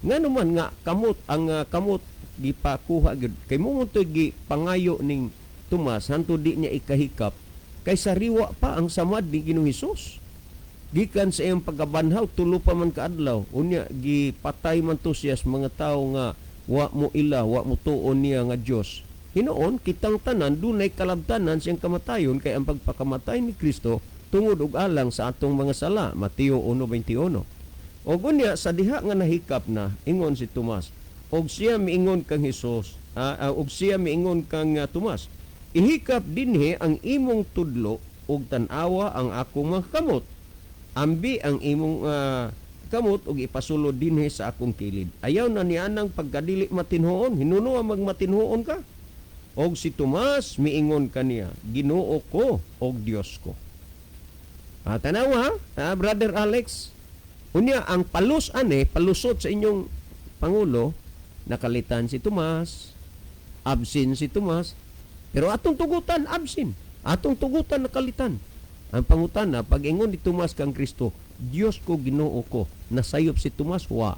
Nga naman nga kamot ang kamot gipakuha gyud kay mo to gi pangayo ning Tomas hanto di niya ikahikap kay sariwa pa ang samad ni Ginoong Hesus. Gikan sa iyang pagkabanhaw tulo pa man kaadlaw unya gipatay man to siya sa mga tawo nga wa mo ila wa mo tuon niya nga Dios. Hinoon kitang tanan dunay kalabtanan siyang kamatayon kay ang pagpakamatay ni Kristo tungod og alang sa atong mga sala. Mateo 1:21. Og unya sa diha nga nahikap na ingon si Tomas og siya miingon kang Hesus og siya miingon kang Tomas, ihikap dinhi ang imong tudlo ug tan-awa ang akong mga kamot. Ambi ang imong kamot ug ipasulod dinhi sa akong kilid. Ayaw na ni anang pagkadili matinhoon, hinuno magmatinhoon ka. Og si Tomas miingon kaniya, Ginoo ko og Dios ko. Tanawa Brother Alex. Unya ang palus palusot sa inyong pangulo, nakalitan si Tomas, absent si Tomas, pero atong tugutan absent, atong tugutan nakalitan. Ang pangutana, pag-ingon ni Tomas kang Kristo, Dios ko, Ginoo ko, nasayop si Tomas, wa.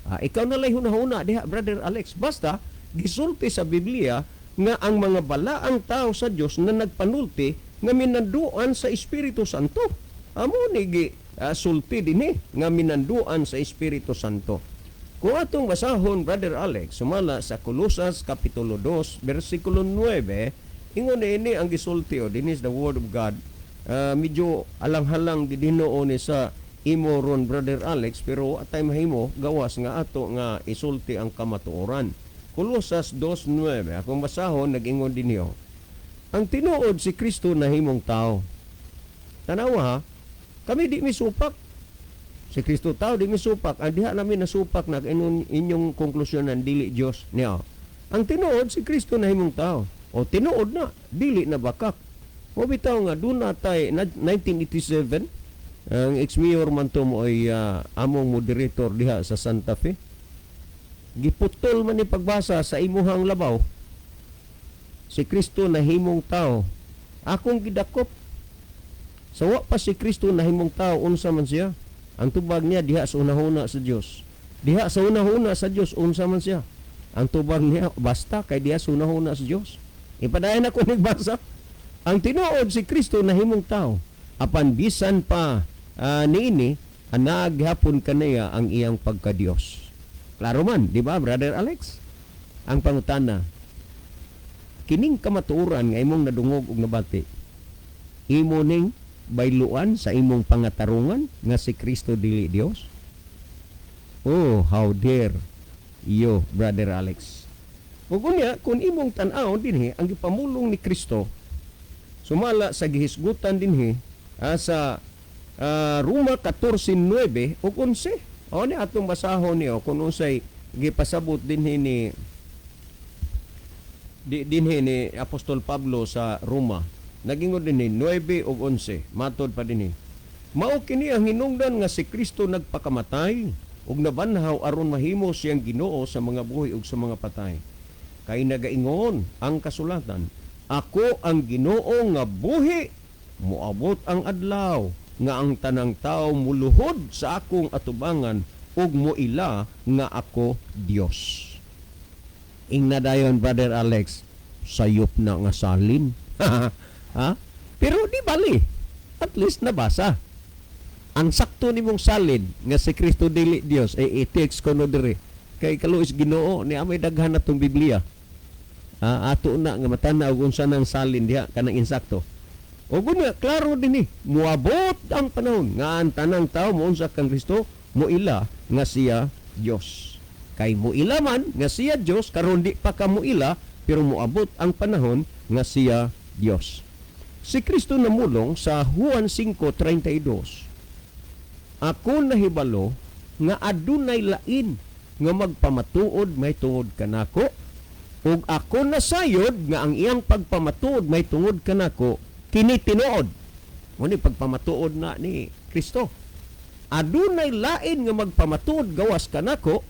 Ikaw na lay hunahuna diha, Brother Alex. Basta, gisulti sa Biblia nga ang mga balaang tao sa Dios na nagpanulti nga minanduan sa Espiritu Santo. Amo ni sulti dinhi nga minanduan sa Espiritu Santo. Kung atong basahon, Brother Alex, sumala sa Colosas Kapitulo 2, versikulo 9, ingon ini ang gisulti o, this is the Word of God. Medyo alang-halang didinoon sa imo ron Brother Alex, pero atay mahimo gawas nga ato nga isulti ang kamatuoran. Kolosas 2:9, akong basahon nag-ingon dinyo. Ang tinuod si Kristo nahimong tao. Tanawa ha, kami di misupak. Si Kristo tao di misupak. Ang diha namin nasupak na inyong konklusyonan dili Dios niya. Ang tinuod si Kristo nahimong tao. O tinuod na, dili na bakak. O bitaw nga doon natay 1987 ang ex-mayor man to mo ay among moderator diha sa Santa Fe. Giputol man ni pagbasa sa imuhang labaw. Si Kristo nahimong tao. Akong gidakop. Sawa pa si Kristo nahimong tao, unsa man siya? Ang tubag niya diha sa unahuna sa Dios. Diha sa unahuna sa Dios, unsa man siya? Ang tubag niya basta kay diha sa unahuna sa Dios. Ipadayon ako nagbasa. Ang tinuod si Kristo nahimong tao. Apan bisan pa niini naghapon kanaya ang iyang pagka-Dios. Klaro man, di ba, Brother Alex? Ang pangutana, kining kamatuoran nga imong nadungog og nabati, imo ning bayluan sa imong pangatarungan nga si Kristo dili Dios? Oh, how dare you, Brother Alex. Ug unya, kung imong tan-aw dinhi ang gipamulong ni Kristo, sumala sa gihisgutan dinhi sa Roma 14:9 o 11. O ni atong basahon niyo kung unsay gipasabot dinhi ni Apostol Pablo sa Roma. Nagingon dinhi 9 ug 11. Matod pa dinhi. Mao kini ang hinungdan nga si Kristo nagpakamatay ug nabanhaw aron mahimo siyang Ginoo sa mga buhi ug sa mga patay. Kay nagaingon ang kasulatan, ako ang Ginoo nga buhi, moabot ang adlaw nga ang tanang tao muluhod sa akong atubangan ug moila nga ako Dios. Ingna dayon, Brother Alex, sayop na nga salin. Ha? Pero di bali. At least nabasa. Ang sakto nimong salin nga si Kristo dili Dios ay i-text ko no dire. Kay kaluis Ginoo ni amay daghan natong Biblia. Ato na nga matanaw kung saan ang salin diha kanang insakto. O guna, klaro din muabot ang panahon nga ang tanang tao mounsa kang Kristo, muila nga siya Dios. Kay muila man nga siya Dios, karon di pa ka muila, pero muabot ang panahon nga siya Dios. Si Kristo namulong sa Juan 5:32. Ako nahibalo nga adunay lain nga magpamatuod may tungod kanako, ug ako nasayod nga ang iyang pagpamatuod may tungod kanako kini tinuod. Muni pagpamatuod na ni Kristo. Adunay lain nga magpamatuod gawas kanako,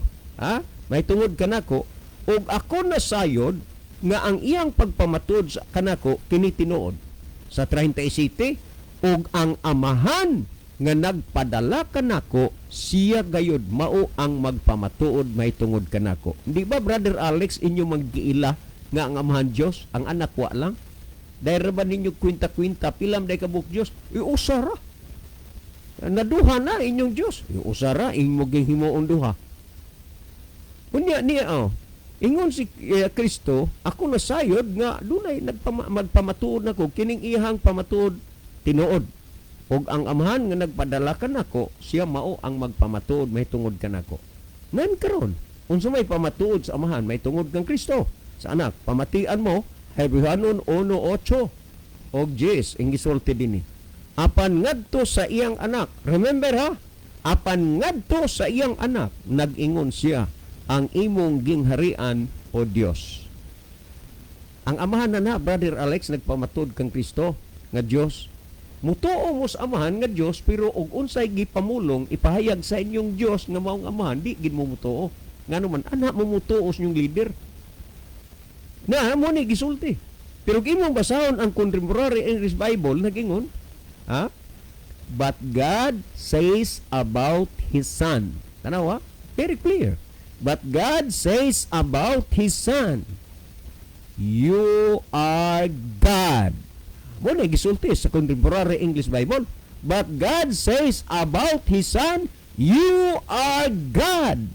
may tungod kanako, ug ako nasayod nga ang iyang pagpamatuod kanako kini tinuod. Sa 37, ug ang amahan nga nagpadala kanako siya gayud mao ang magpamatuod may tungod kanako. Di ba, Brother Alex, inyo maggiila nga ang amahan Dios, ang anak wa lang? Dahil ba ninyo kwinta-kwinta, pilam day kabuk Diyos, iusara. Naduha na inyong Diyos. Iusara, inyong himuon duha. Kunya niya, ingon si Kristo, ako nasayod nga, dunay magpamatuod na ko, kining ihang pamatuod, tinuod. Og ang amahan nga nagpadala ka nako, siya mao ang magpamatuod, may tungod ka nako. Nan karon, unsa may pamatuod sa amahan, may tungod kang Kristo. Sa anak, pamatian mo, Hebrehanon 1:8 og 10 ang gisulti dinhi. Apan ngadto sa iyang anak. Remember ha? Apan ngadto sa iyang anak, nag-ingon siya, ang imong gingharian o Dios. Ang amahan na Brother Alex, nagpamatud kang Kristo nga Dios. Mutuo mo sa amahan nga Dios, pero og unsay gipamulong ipahayag sa inyong Dios nga maong amahan, di gid mo mutuo. Ngano man anak mo mutuo sa inyong leader. Na mo ni gisulti. Pero imong basahon ang Contemporary English Bible nagingon, but God says about His Son. Tanawa, very clear. But God says about His Son, you are God. Mo ni gisulti sa Contemporary English Bible. But God says about His Son, you are God.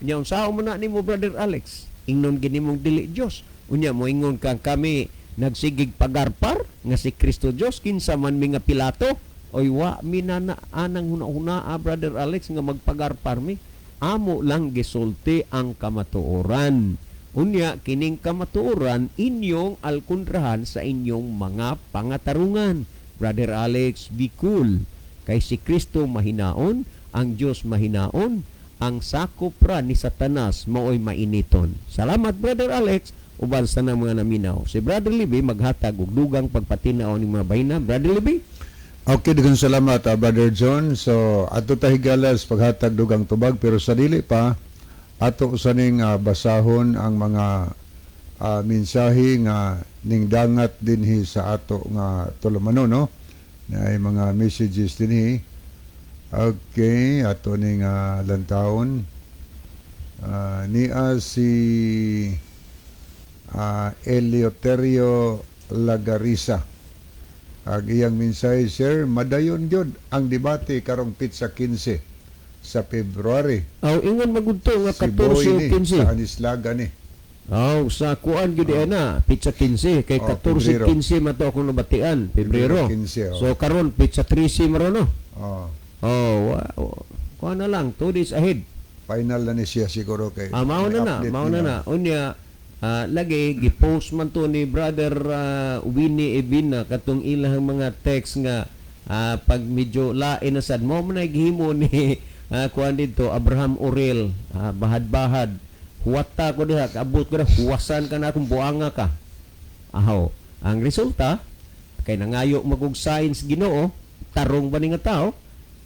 Unya unsaon mo na nimo, Brother Alex? Ingnon gini mong dili Dios. Unya mo ingon kang kami nagsigig pagarpar nga si Kristo Dios kinsa man mi nga Pilato Oy, wa minana anang huna-huna, Brother Alex, nga magpagarpar mi. Amo lang gisulti ang kamatuoran. Unya, kining kamatuoran, inyong alkundrahan sa inyong mga pangatarungan. Brother Alex, be cool. Kay si Kristo mahinaon, ang Diyos mahinaon, ang sakop ra ni Satanas maoy mainiton. Salamat, Brother Alex, uban sa ng mga naminaw. Si Brother Libby maghatag og dugang pagpatinaw ni mga bayna. Brother Libby? Okay, daghang salamat, Brother John. So, ato tahigalas paghatag dugang tubag, pero sa dili pa, ato usaning basahon ang mga mensahe nga ning dangat dinhi sa ato nga tulumano, no? Na ay mga messages dinhi. Okay, ato ning lantawon. Niya si Eleuterio Lagarisa. Ag iyang mensahe, sir, madayon gyud ang debate karong pitsa 15 sa February. Aw, ingon magudto nga Si Boy 14 ni, o 15. sa Anislaga ni. Aw, sa kuan gyud na, pizza 15 kay 14 Pebrero. 15 mato akong nabatian, Pebrero. 15, oh. So karon pizza 13 maron no. Oh, Oh, kuan na lang 2 days ahead. final na ni siya siguro kay. Mao may na na, update mao niya. na na. Unya, lagi gipost man to ni Brother Winnie Ebina katong ilang mga text nga pag medyo lain na sad mo man gihimo ni kuan dito Abraham Orel, bahad-bahad. Huwata ko diha, kaabot ko na, huwasan ka na akong buanga ka. Ahaw, ang resulta kay nangayo magug signs Ginoo, tarong ba ni nga tao?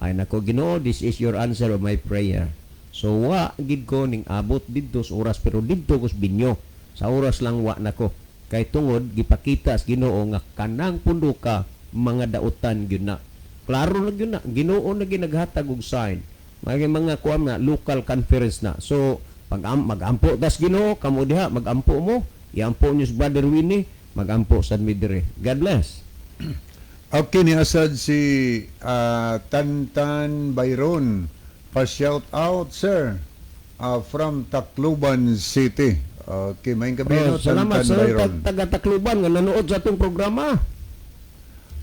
Ay nako Ginoo, this is your answer of my prayer. So wa gid ko ning abot didto sa oras, pero didto ko sa binyo. Sa oras lang wa nako. Kay tungod gipakita sa Ginoo nga kanang pundo ka mga dautan gyud na. Klaro na gyud na. Ginoo na ginaghatag og sign. Mga kuam na local conference na. So pag magampo tas Ginoo kamo diha, magampo mo. Iampo niyo sa Brother Winnie, magampo sad mi dire. God bless. Okay, ni asad si Tantan Byron. Pa-shout out, sir, from Tacloban City. Okay, maayong gabi, no, Salamat Tantan sa Byron. taga-Tacloban nga nanood sa atong programa.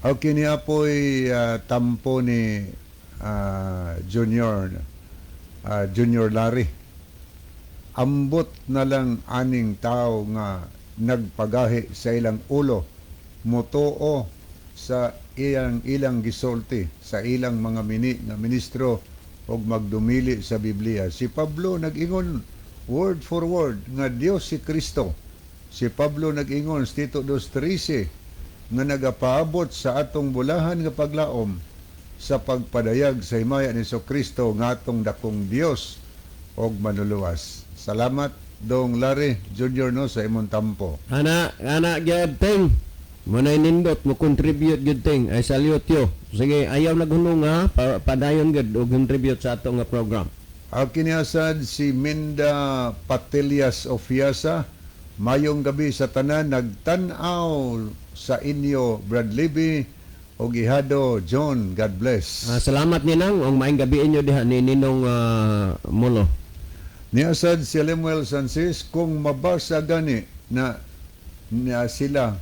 Okay, ni apoy tampo ni Junior Larry. Ambot na lang aning tao nga nagpagahi sa ilang ulo, motoo sa ilang gisulti, sa ilang mga nga ministro og magdumili sa Biblia. Si Pablo nag-ingon word for word nga Dios si Kristo. Si Pablo nag-ingon sa Tito 2:13 nga nagapaabot sa atong bulahan nga paglaom sa pagpadayag sa himaya ni Kristo nga atong dakong Dios og manuluwas. Salamat Dong Larry Junior, no, sa imong tampo. Ana gyud ting. Munay nindot mo contribute gyud ting. Ay salute yo. Sige, ayaw naghunong ha, padayon gyud og contribute sa atong nga program. Kiniasad si Minda Patelias Ofiasa. Mayong gabi sa tanan, nagtanaw sa inyo Brad Libby o Gihado John. God bless. Salamat ninang og maayong gabi inyo diha ni Ninong Molo. Niasad si Lemuel Sansis, kung mabasa gani na sila,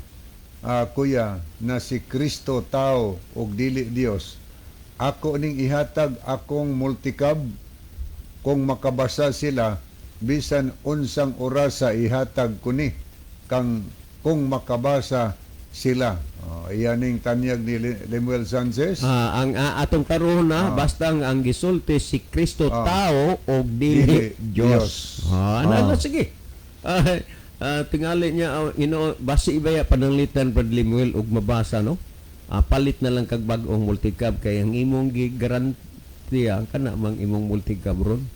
kuya, na si Kristo tao og dili Dios, ako ning ihatag akong multicab kung makabasa sila bisan unsang orasa ihatag ko ni kung makabasa sila. Iyaning tanyag ni Lemuel Sanchez. Ang atong karon na basta ang gisulti si Kristo tao og dili Dios. Ano sige. Tingali niya basi ibaya pananglitan Brad Lemuel og mabasa, no? Palit na lang kag bag-ong multicab kay ang imong gigarantiya kana mang imong multicab ron.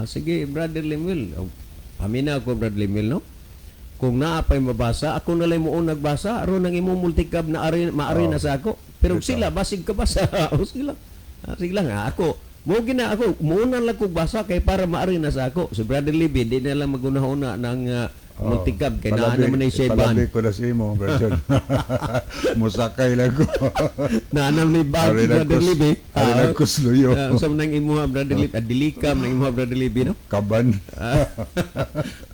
Sige Brother Lemuel. Amina ako Brad Lemuel, no? Kung naapay mabasa, ako na lang mo nagbasa, aron ang imong multicab na maari na sa ako. Pero sila basig ka basa. O sila. Sige lang ako. Mo gina ako, muna lang ko basa kay para maari na sa ako. So Brother Libby, di na lang magunahuna ng multicab kay naa naman ay siya ban. Palabi ko na si mo, version. Musakay lang ko. Naanam ni ban Brother Libby. Ari na kusluyo. Sa nang imuha Brother Libby, dilikam nang imuha Brother Libby, no? Kaban.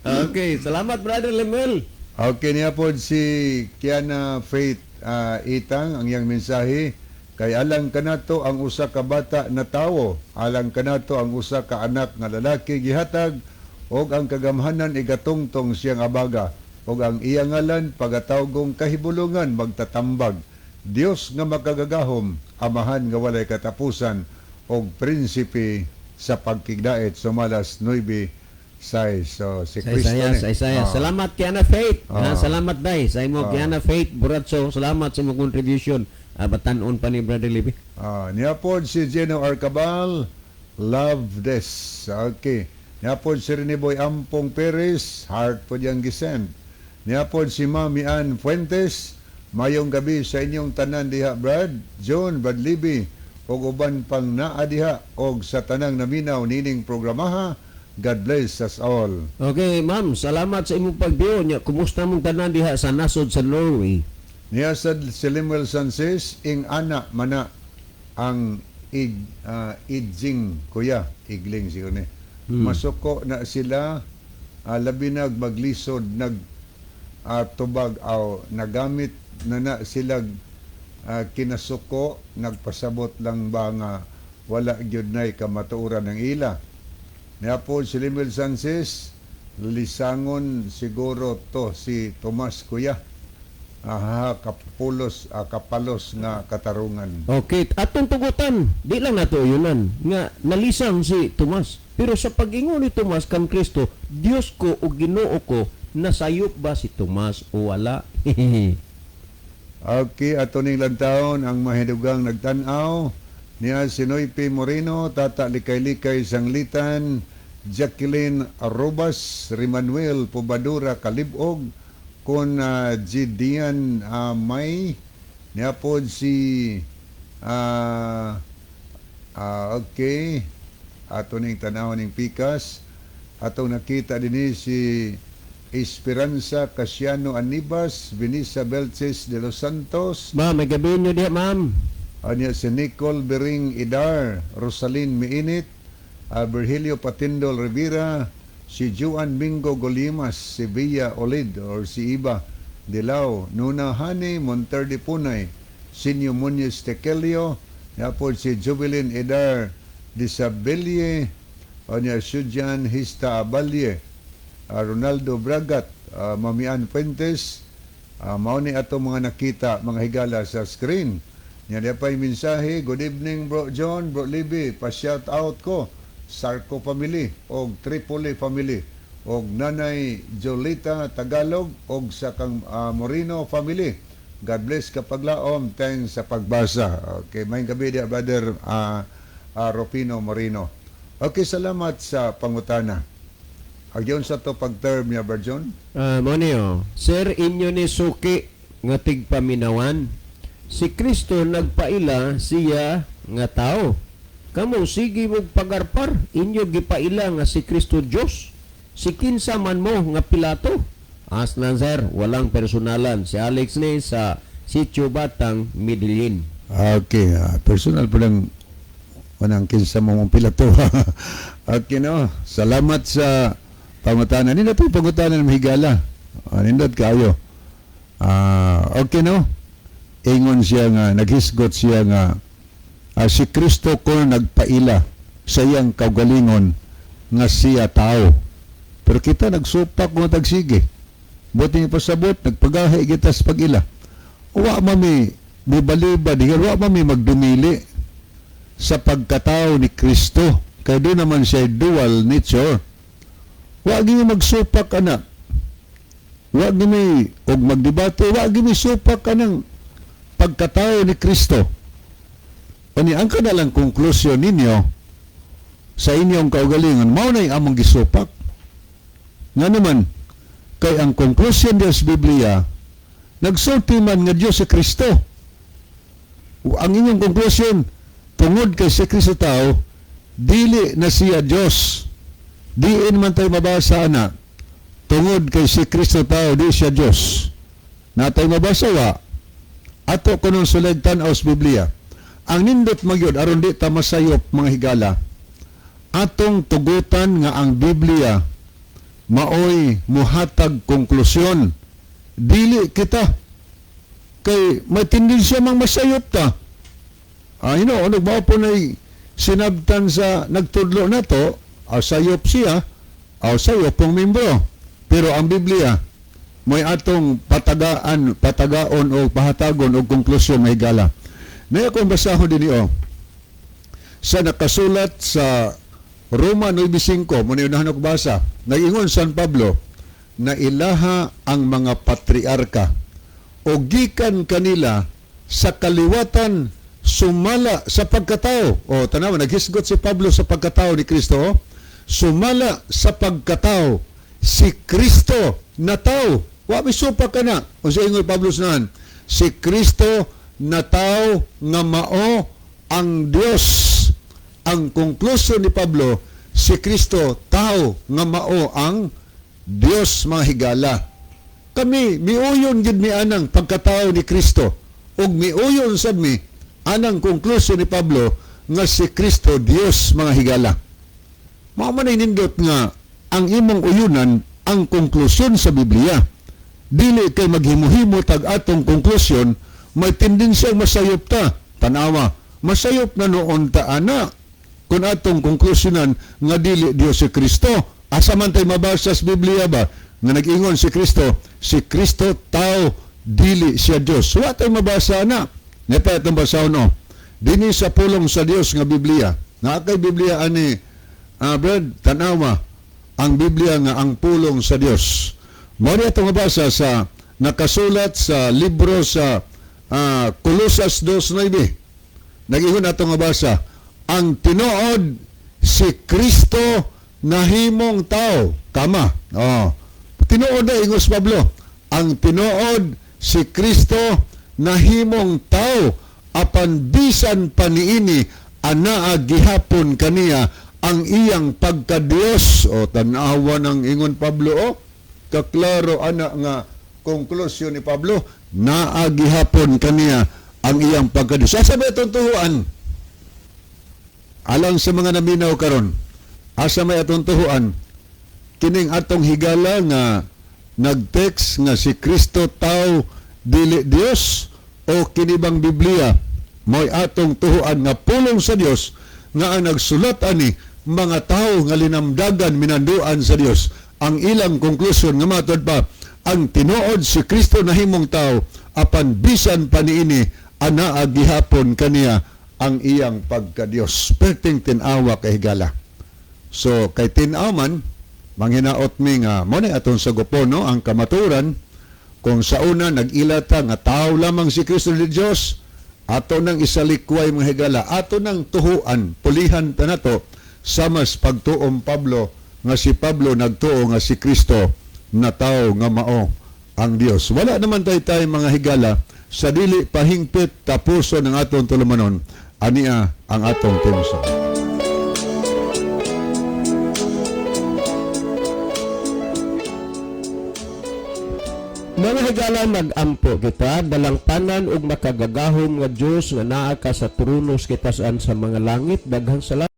Okay, salamat Brother Lemuel. Okay, niya po si Kiana Faith Itang, ang iyang mensahe. Kay alang kanato ang usa ka bata na tawo, alang kanato ang usa ka anak nga lalaki gihatag, og ang kagamhanan igatungtong siyang abaga, og ang iyang ngalan pagatawgong kahibulungan magtatambag. Dios nga makagagahom, amahan nga walay katapusan, og prinsipe sa pagkigdait. Sumalas 9:6. So si Sa Kristo Isaiah, ni. sa Isaiah. Ah. Salamat Kiana Faith. Ah. Salamat day sa imo Ah. Kiana Faith Buratso. Salamat sa imong contribution. Batanon pa ni Brother Libby. Niya po si Geno Arcabal, love this. Okay. Niya po si Reniboy Ampong Perez, heart po diyang gisend. Niya po si Mami Ann Fuentes, mayong gabi sa inyong tanan diha, Brad, John, Brad Libby, o uban pang naa diha, o sa tanang naminaw nining programaha. God bless us all. Okay, ma'am. Salamat sa imong pagbiyo niya. Kumusta mong tanan diha sa nasod sa Norway? Niya sa Silimuel Sanses, ing ana mana ang idjing kuya, igling siguro ni. Masuko na sila, labi maglisod, tubag aw nagamit na sila kinasuko, nagpasabot lang ba nga wala gyud nay kamatuoran ng ila. Niya po si Silimuel Sanses, lisangon siguro to si Tomas kuya. Kapalos nga katarungan. Okay, atong tugutan, di lang nato yunan nga nalisang si Tomas. Pero sa pag-ingon ni Tomas kang Kristo, Dios ko o Ginoo ko, nasayop ba si Tomas o wala? Okay, ato ning lantawon ang mahidugang nagtanaw niya si Noy P. Moreno, Tata Likay-Likay Sanglitan, Jacqueline Arrobas, Rimanuel Pobadura Kalibog, kun Gideon May, niya po si okay, ato ning tanaw ning pikas, atong nakita din si Esperanza Casiano Anibas, Vinisa Belches de los Santos, Ma'am, may gabi nyo diha, ma'am. anya si Nicole Bering Idar, Rosalyn Miinit, Virgilio Patindol Rivera, si Juan Mingo Golimas, si Villa Olid or si Iba Dilao, Nuna Hani Monterde Punay, Sinyo Muñez Tequelio, yapon si Jubilin Idar Disabilie, anya Sujan Hista Abalye, Ronaldo Bragat, Mamian Fuentes, mao ni ato mga nakita, mga higala sa screen. Yan pa'y mensahe, good evening Bro John, Bro Libby, pa-shout out ko, Sarco family, og Tripoli family, og Nanay Jolita Tagalog, og sa kang Moreno family. God bless kapag laom, thanks sa pagbasa. Okay, may gabi dia, Brother Ropino Moreno. Okay, salamat sa pangutana. Agyon sa to pag-term niya, Brother John? Moneo, Sir, inyo ni Suki nga tigpaminawan. Si Kristo nagpaila siya nga tao. Kamu sige mong pagarpar, inyo gipaila nga si Kristo Diyos. Si kinsa man mo nga Pilato. Aslan sir, walang personalan. Si Alex ni sa Sitio Batang, Medellin. Okay, personal po lang wanang kinsa mo mong Pilato. Okay, no? Salamat sa pangutanan. Nindot po pangutanan ng higala. Nindot kayo. Okay, no? Ingon siya nga, naghisgot siya nga, si Kristo ko nagpaila sa iyang kaugalingon nga siya tao. Pero kita nagsupak mga tagsige. Buti ni pasabot, nagpagahi kita sa pag-ila. Wa mami, bibalibad, wa mami magdumili sa pagkatao ni Kristo. Kaya doon naman siya dual nature. Wa gini magsupak anak. Wa gini, og magdebate, wa gini supak ka ng pagkatao ni Kristo. Ani ang kanalang konklusyon ninyo sa inyong kaugalingon, mao na among gisupak. Nga naman, kay ang konklusyon sa Biblia, nagsulti man nga Diyos sa Kristo. Ang inyong konklusyon, tungod kay si Kristo tao, dili na siya Diyos. Diin man tayo mabasa na, tungod kay si Kristo tao, di siya Diyos. Na tayo mabasa wa, ato ko nung sulegtan aus Biblia. Ang nindot magyod aron di ta masayop mga higala. Atong tugutan nga ang Biblia maoy muhatag konklusyon. Dili kita kay may tendensya mang masayop ta. Ano ba po na sinabtan sa nagtudlo na to, sayop siya, sayop pong membro. Pero ang Biblia, may atong patagaon o pahatagon o konklusyon may higala. Na akong basahon din niyo, sa nakasulat sa Roma 9:5, muna unahan ako basa, nag-ingon San Pablo, na ilaha ang mga patriarka o gikan kanila sa kaliwatan sumala sa pagkatao. O tanawa, naghisgot si Pablo sa pagkatao ni Kristo. Sumala sa pagkatao si Kristo na tao. Wa misupa ka na. O sa ingoy Pablo sanahan, si Kristo na tao nga mao ang Dios. Ang konklusyon ni Pablo, si Kristo tao nga mao ang Dios, mga higala. Kami miuyon gid mi anang pagkatao ni Kristo ug miuyon sad mi anang konklusyon ni Pablo nga si Kristo Dios, mga higala. Mao man nindot nga ang imong uyunan ang konklusyon sa Biblia. Dili kay maghimuhimo tag atong konklusyon, may tendensyang masayop ta. Tanawa, masayop na noon ta ana kung atong konklusyonan nga dili Dios si Kristo. Asa man tay mabasa sa Biblia ba nga nag-ingon si Kristo tao, dili siya Dios. Wa tay mabasa na. Nepa itong basahon no. Dini sa pulong sa Dios nga Biblia. Nga kay Biblia ani Brad, tanawa ang Biblia nga ang pulong sa Dios. Mao ni atong mabasa sa nakasulat sa libro sa Colosas 2:9. Nag-ingon atong mabasa, ang tinuod si Kristo nahimong tao. Kama. Tinuod na ingos Pablo. Ang tinuod si Kristo nahimong tao apan bisan paniini anaa gihapon kaniya ang iyang pagka-Dios. Tanawa ng ingon Pablo. Kaklaro ana nga konklusyon ni Pablo, naa gihapon kaniya ang iyang pagka-Dios. Asa ba itong tuhuan? Alang sa mga naminaw karon, asa may atong tuhuan? Kining atong higala nga nag-text nga si Kristo tao dili Dios, o kinibang Biblia mo'y atong tuhuan nga pulong sa Dios nga ang nagsulat ani mga tao nga linamdagan minanduan sa Dios. Ang ilang konklusyon nga matod pa, ang tinuod si Kristo nahimong tao apan bisan paniini anaa gihapon kaniya ang iyang pagka-Dios. Perting tinawa kay higala. So kay tinaw man manghinaot mi nga mo ni aton sagupon no ang kamaturan kung sa una nag-ilata nga tao lamang si Kristo ni Dios, ato nang isalikway mga higala, ato nang tuhuan, pulihan ta nato sa mas pagtuom Pablo nga si Pablo nagtuo nga si Kristo na tao nga mao ang Dios. Wala naman tayo mga higala sa dili pahingpit tapuson ng atong tulumanon, ania ang atong timson. Mga higala, mag-ampo kita, dalang tanan ug makagagahom nga Dios nga naa ka sa tronos kita saan sa mga langit. Daghang salamat.